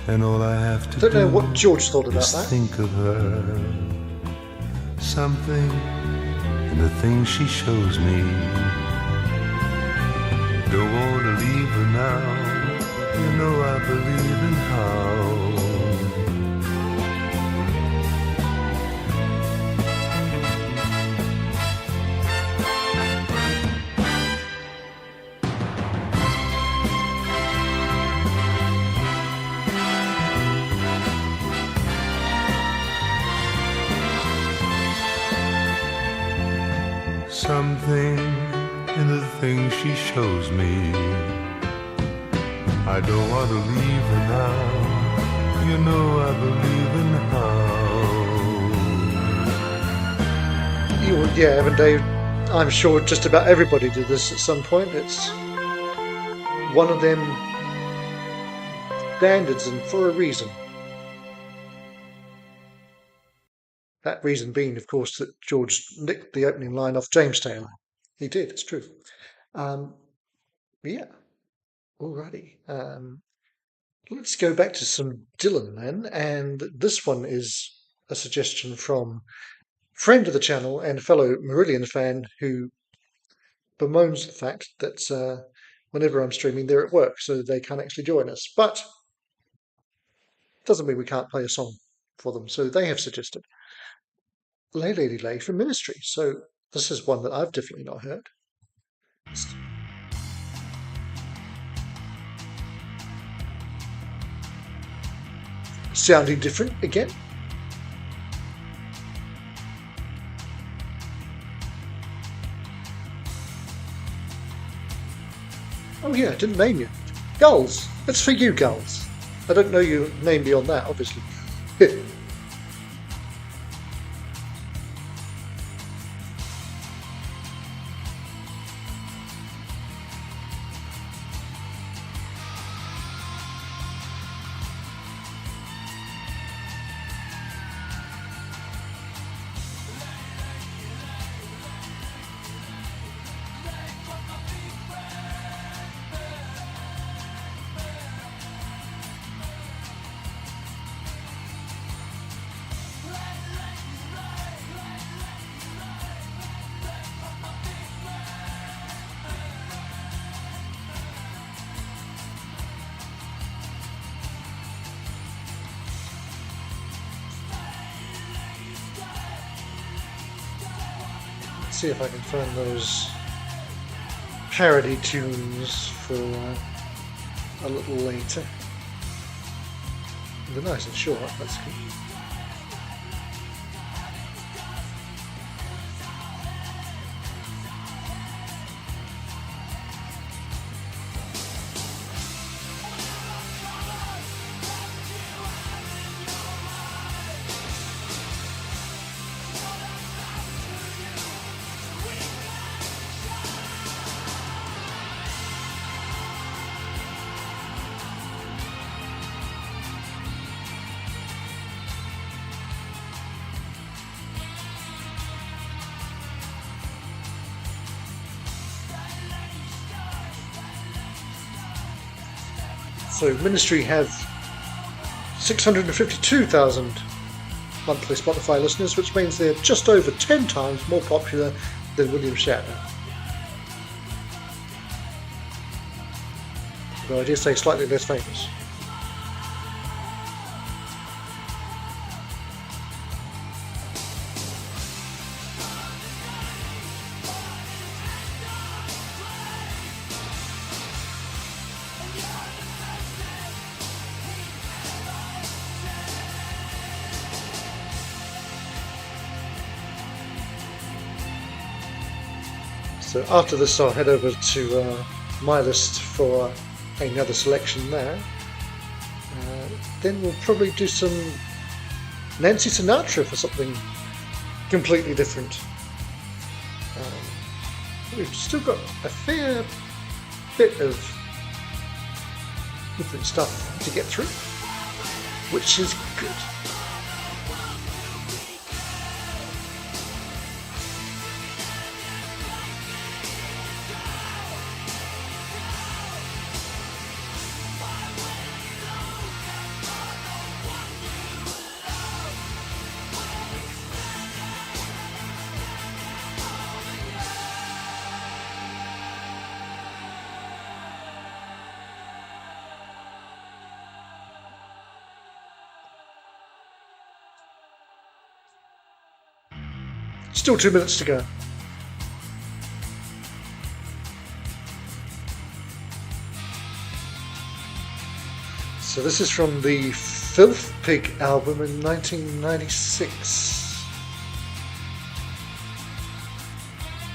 And all I have to don't know what George thought about that. Think of her. Something in the things she shows me. Don't want to leave her now. You know I believe in how. Something in the things she shows me. I don't want to leave her now. You know I believe in how. Yeah, Evan Dave, I'm sure just about everybody did this at some point. It's one of them standards, and for a reason. That reason being, of course, that George nicked the opening line off James Taylor. He did, it's true. Yeah, alrighty. Let's go back to some Dylan then, and this one is a suggestion from friend of the channel and fellow Marillion fan who bemoans the fact that whenever I'm streaming, they're at work, so they can't actually join us. But it doesn't mean we can't play a song for them, so they have suggested Lay Lady Lay from Ministry. So this is one that I've definitely not heard. sounding different again. Oh yeah, I didn't name you. Gulls. It's for you, Gulls. I don't know your name beyond that, obviously. See if I can find those parody tunes for a little later. They're nice and short, that's good. So Ministry have 652,000 monthly Spotify listeners, which means they're just over 10 times more popular than William Shatner. Though I did say slightly less famous. So after this I'll head over to my list for another selection there. Then we'll probably do some Nancy Sinatra for something completely different. We've still got a fair bit of different stuff to get through, which is good. Still 2 minutes to go. So this is from the Filth Pig album in 1996.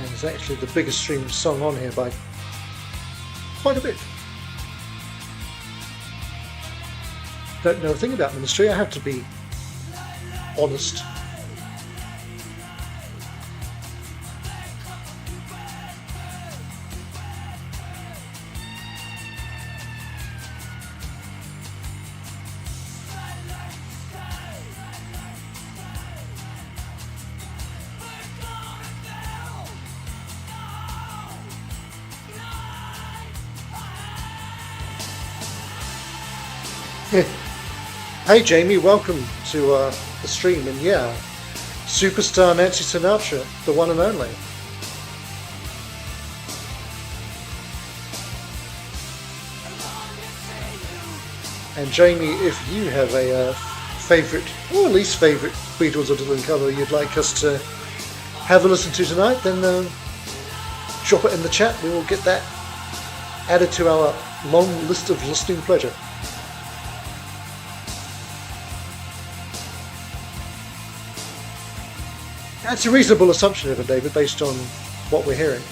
And it's actually the biggest streamed song on here by quite a bit. Don't know a thing about Ministry, I have to be honest. Hey Jamie, welcome to the stream, and yeah, superstar Nancy Sinatra, the one and only. And Jamie, if you have a favourite or least favourite Beatles or Dylan cover you'd like us to have a listen to tonight, then drop it in the chat. We will get that added to our long list of listening pleasure. That's a reasonable assumption, Evan David, based on what we're hearing.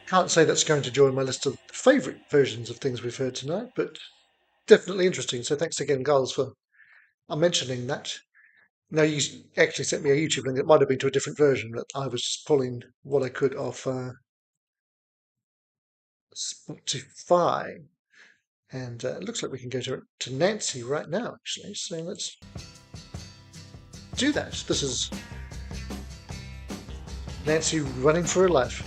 Can't say that's going to join my list of favourite versions of things we've heard tonight, but definitely interesting. So thanks again, Giles, for mentioning that. Now, you actually sent me a YouTube link. It might have been to a different version, but I was just pulling what I could off Spotify. And it looks like we can go to Nancy right now, actually. So let's do that. This is Nancy running for her life.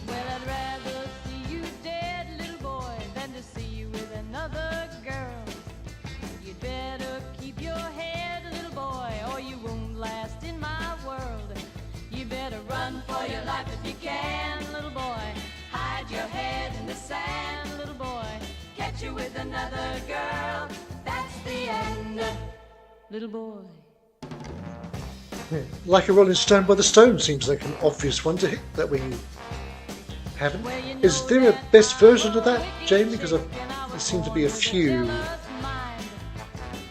Well, I'd rather see you dead, little boy, than to see you with another girl. You'd better keep your head, little boy, or you won't last in my world. You better run for your life if you can, little boy. Hide your head in the sand, little boy. Catch you with another girl. That's the end, little boy. Like a Rolling Stone by the Stones seems like an obvious one to hit that we haven't. Well, you know Is there a that best my version of that, wicked Jamie? Because shape there and I was seem to be a born with few. jealous mind.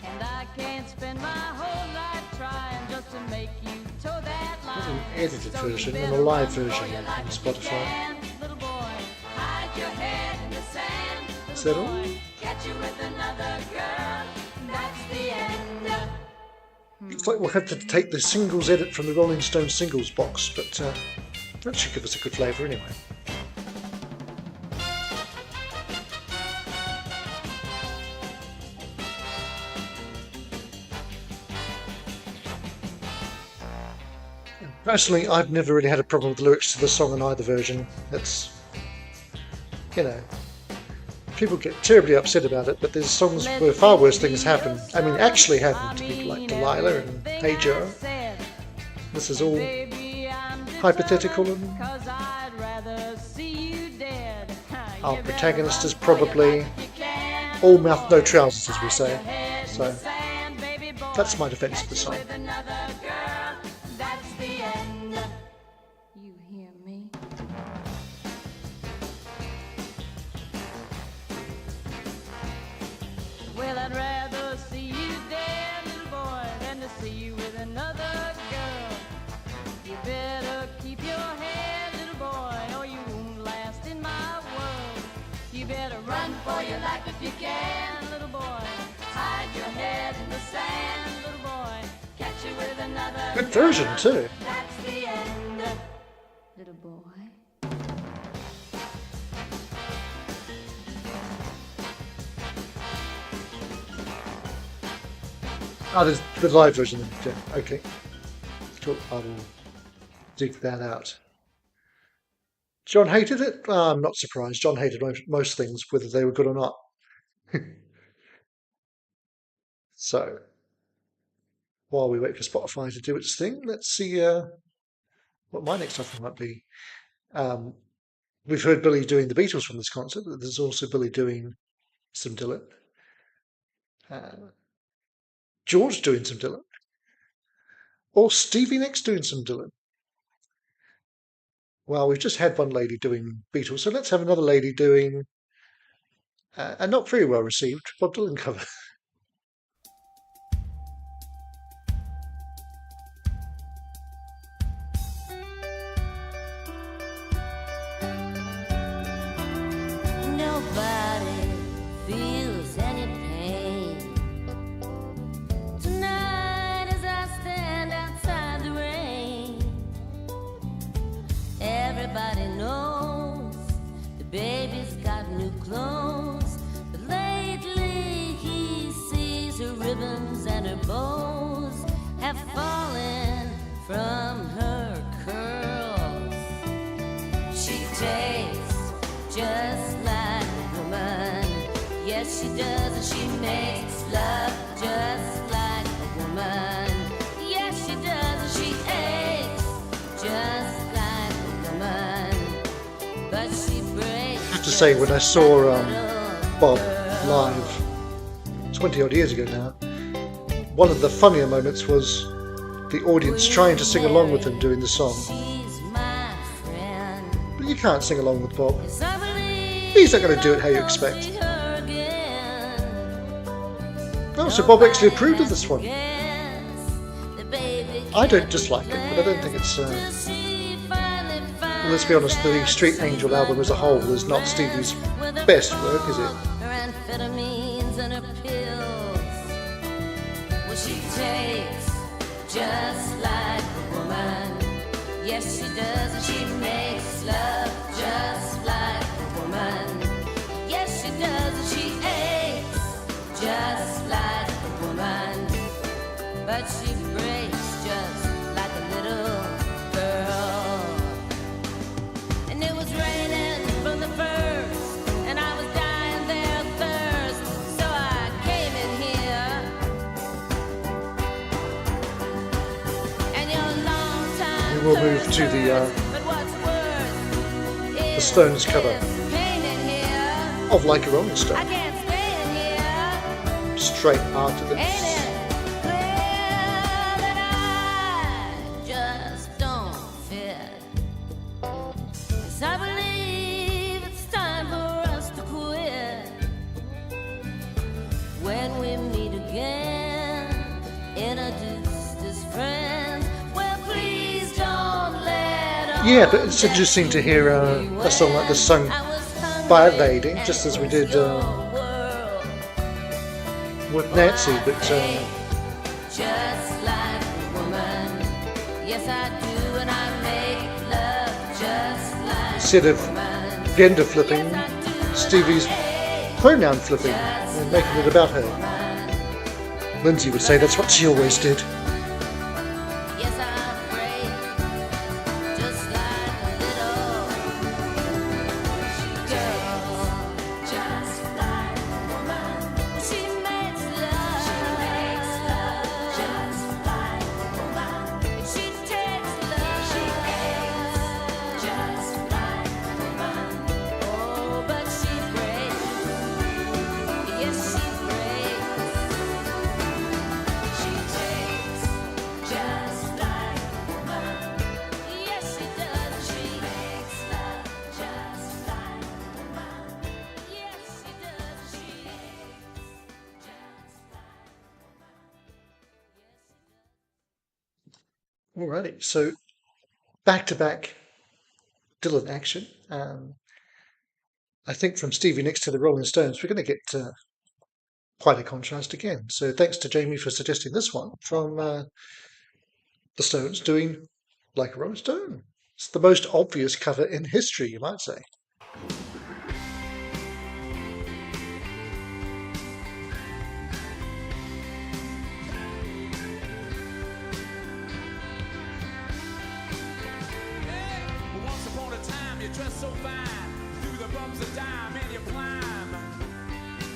And I can't spend my whole life trying just to make you toe that There's an line. edited So you version and a better live run for version your on life if you Spotify. can, little boy. Hide your head in the sand, Is little that all? boy. Catch you with another girl. That's the end. Looks like we'll have to take the singles edit from the Rolling Stone singles box, but that should give us a good flavour anyway. Personally, I've never really had a problem with the lyrics to the song in either version. That's, people get terribly upset about it, but there's songs where far worse things happen. I mean, actually happen to people like Delilah and Hey Joe. This is all hypothetical, and our protagonist is probably all mouth, no trousers, as we say. So that's my defence of the song. You hear me? Well, I'd rather see you dead, little boy, than to see you with another girl. You better keep your head, little boy, or you won't last in my world. You better run for your life if you can, little boy. Hide your head in the sand, little boy. Catch you with another Good version girl. too. That's the end, little boy. Oh, there's the live version. Yeah, okay. Cool. I will dig that out. John hated it? I'm not surprised. John hated most things, whether they were good or not. So, while we wait for Spotify to do its thing, let's see what my next offering might be. We've heard Billy doing the Beatles from this concert, but there's also Billy doing some Dylan. George doing some Dylan. Or Stevie Nicks doing some Dylan. Well, we've just had one lady doing Beatles, so let's have another lady doing a not very well received Bob Dylan cover. Nobody feels any pain tonight as I stand outside the rain. Everybody knows the baby's got new clothes, but lately he sees her ribbons and her bows have fallen from her curls. She tastes just like a woman. Yes, she does, and she makes love just like a woman. Yes, she does, and she aches just like a woman. But she breaks. I have to say, when I saw Bob live 20 odd years ago now, one of the funnier moments was the audience trying to sing along with them doing the song. But you can't sing along with Bob. He's not going to do it how you expect. Oh, so Bob actually approved of this one. I don't dislike it, but I don't think it's... Well, let's be honest, the Street Angel album as a whole is not Stevie's best work, is it? She takes just like a woman. Yes, she does, and she makes love just like a woman. Yes, she does, and she aches just like a woman. But she breaks just like a little girl. And it was raining from the first, and I was dying there of thirst, so I came in here. And your long time We'll move to the Stones cover of Like a Rolling Stone. I can't stay in here. Straight after this. Ain't it clear that I just don't fit? 'Cause I believe it's time for us to quit. When we meet again, introduced as friends, well, please don't let on. Yeah, but it's interesting to hear a song like this sung by a lady, just as we did with Nancy, but just like a woman. Yes, I do, and I make love just like instead of a woman. gender flipping, Stevie's pronoun flipping and making it about her. Lindsay would say that's what she always did. Yes, I break just like a little girl, just like a woman. She makes love just like a woman. She takes love just like a woman. Oh, but she breaks. Yes, she breaks. She takes just like a woman. Yes, she does. She makes love just like a woman. Yes, she does. She aches just like a woman. Alrighty, so back-to-back Dylan action. I think from Stevie Nicks to the Rolling Stones, we're going to get quite a contrast again. So thanks to Jamie for suggesting this one from the Stones doing Like a Rolling Stone. It's the most obvious cover in history, you might say. Once upon a time, you dressed so fine, through the bumps of dime and you climb,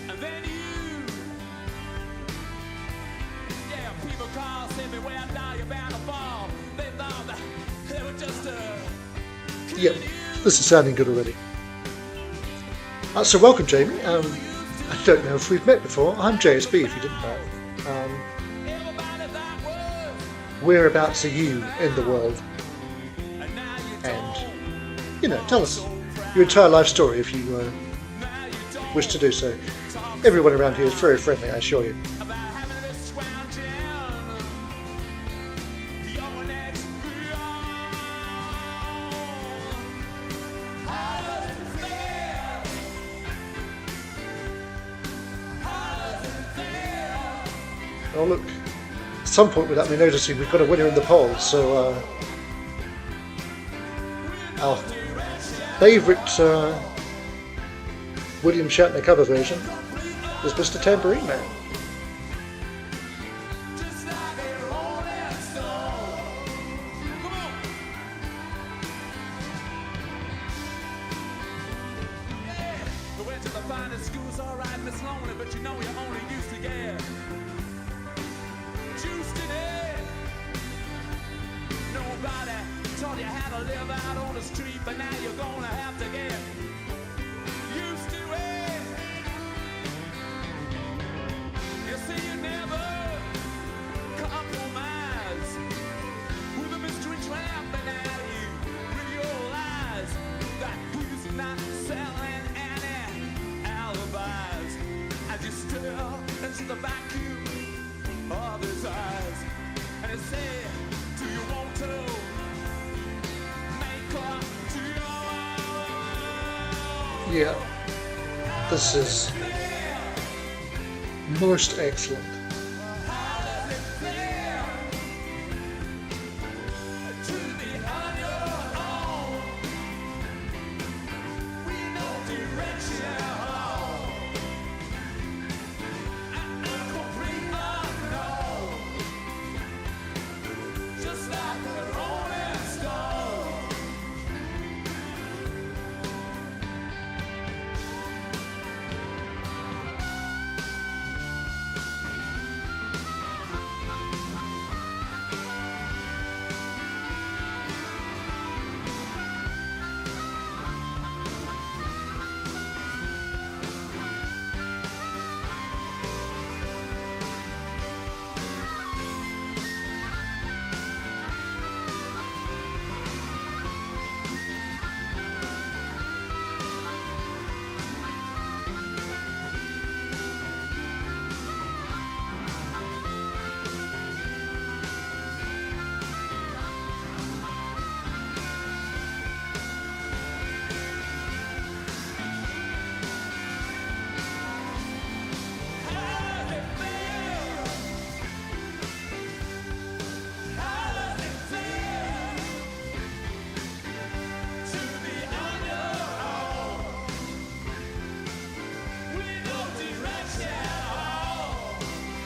and then yeah, people call, say me where now you're bound to fall. They thought that they were just Yep, this is sounding good already. So welcome, Jamie. I don't know if we've met before. I'm JSB, if you didn't know. everybody that was, Whereabouts are you in the world? and now you And, you know, tell us your entire life story if you wish to do so. Everyone around here is very friendly, I assure you. about having this scrounging. Your next Oh look, at some point without me noticing we've got a winner in the poll, so our favourite William Shatner cover version is Mr. Tambourine Man. We went to the finest schools, alright, Miss Lonely, but you know you only used to get juiced in it. Nobody taught you how to live out on the street, but now you're gonna have to get used to it. Yeah, this is most excellent.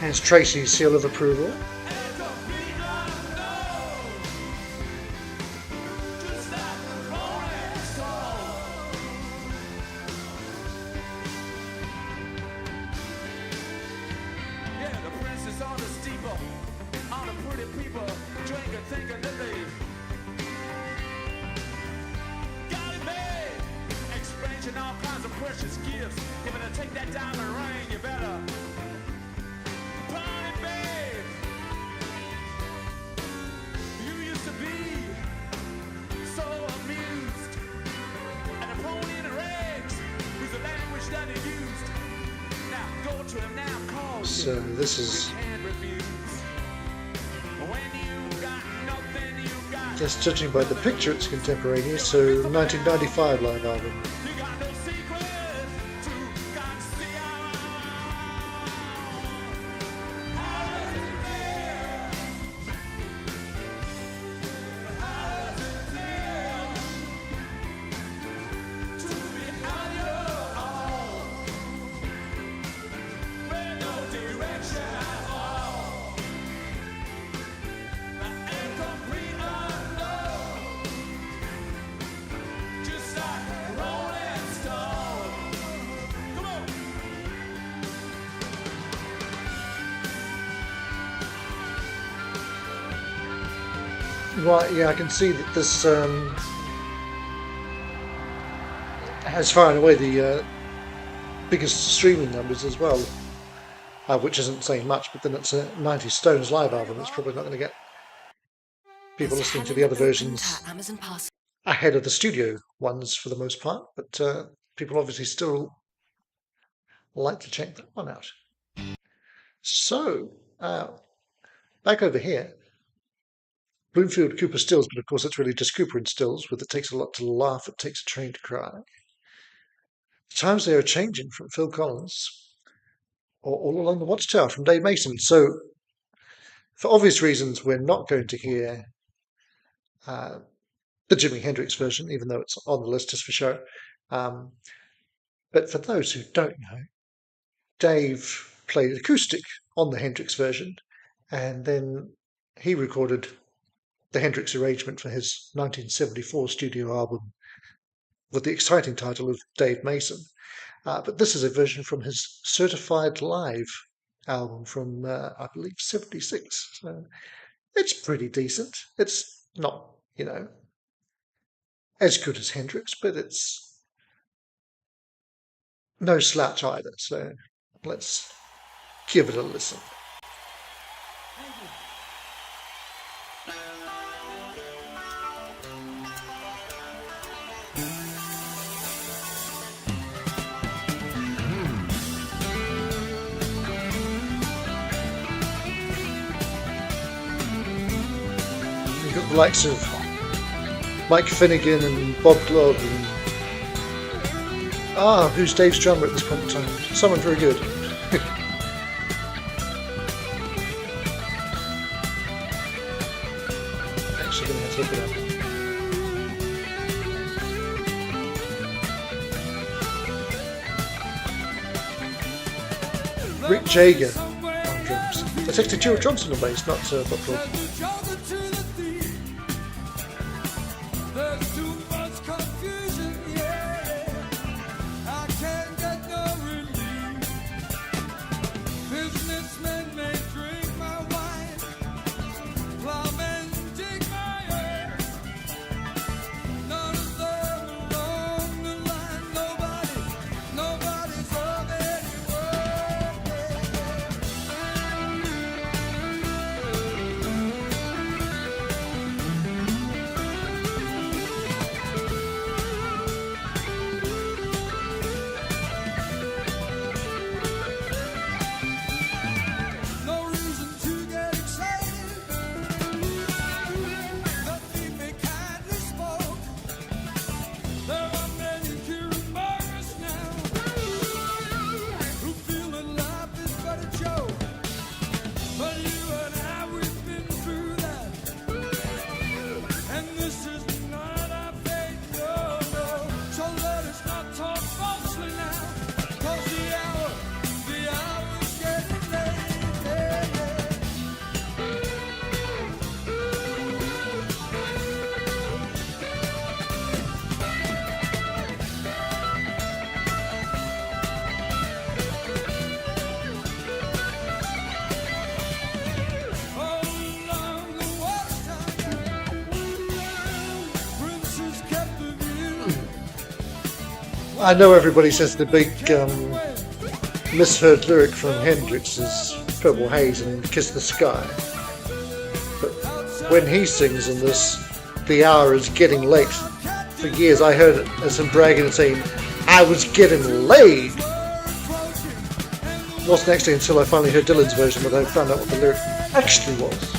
Here's Tracy's seal of approval. So this is just judging by the picture, it's contemporaneous, so 1995 live album. Right, yeah, I can see that this has far and away the biggest streaming numbers as well, which isn't saying much, but then it's a 90 Stones live album. It's probably not going to get people listening to the other versions ahead of the studio ones for the most part, but people obviously still like to check that one out. So, back over here, Bloomfield Cooper stills, but of course it's really just Cooper and stills, with It Takes a Lot to Laugh, It Takes a Train to Cry. The times they are changing from Phil Collins, or All Along the Watchtower from Dave Mason. So, for obvious reasons, we're not going to hear the Jimi Hendrix version, even though it's on the list just for show. But for those who don't know, Dave played acoustic on the Hendrix version, and then he recorded the Hendrix arrangement for his 1974 studio album with the exciting title of Dave Mason. But this is a version from his Certified Live album from, I believe, 76. So it's pretty decent. It's not, as good as Hendrix, but it's no slouch either. So let's give it a listen. You've got the likes of Mike Finnegan and Bob Glove and Ah, who's Dave's drummer at this point in time? Someone very good. Actually, going to have to look it up. Rick Jagger on drums. That's actually Stuart Johnson on bass, not Bob Ford. I know everybody says the big misheard lyric from Hendrix is Purple Haze and Kiss the Sky. But when he sings in this, the hour is getting late. For years I heard it as him bragging and saying, I was getting laid. It wasn't actually until I finally heard Dylan's version that I found out what the lyric actually was.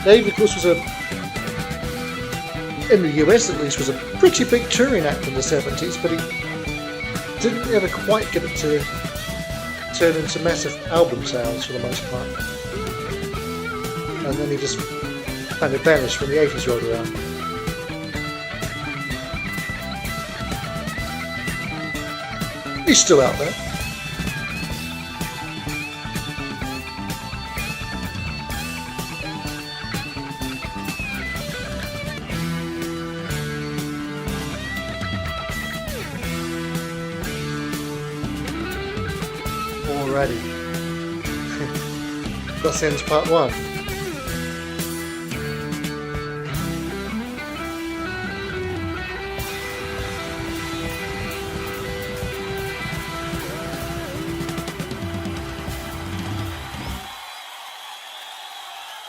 Dave, of course, in the US at least, was a pretty big touring act in the 70s, but he didn't ever quite get it to turn into massive album sales for the most part. And then he just kind of vanished when the 80s rolled around. He's still out there. Alrighty. That ends part one.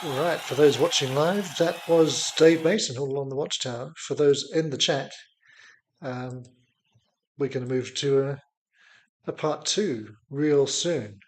Alright, for those watching live, that was Dave Mason all along the Watchtower. For those in the chat, we're going to move to a part two real soon.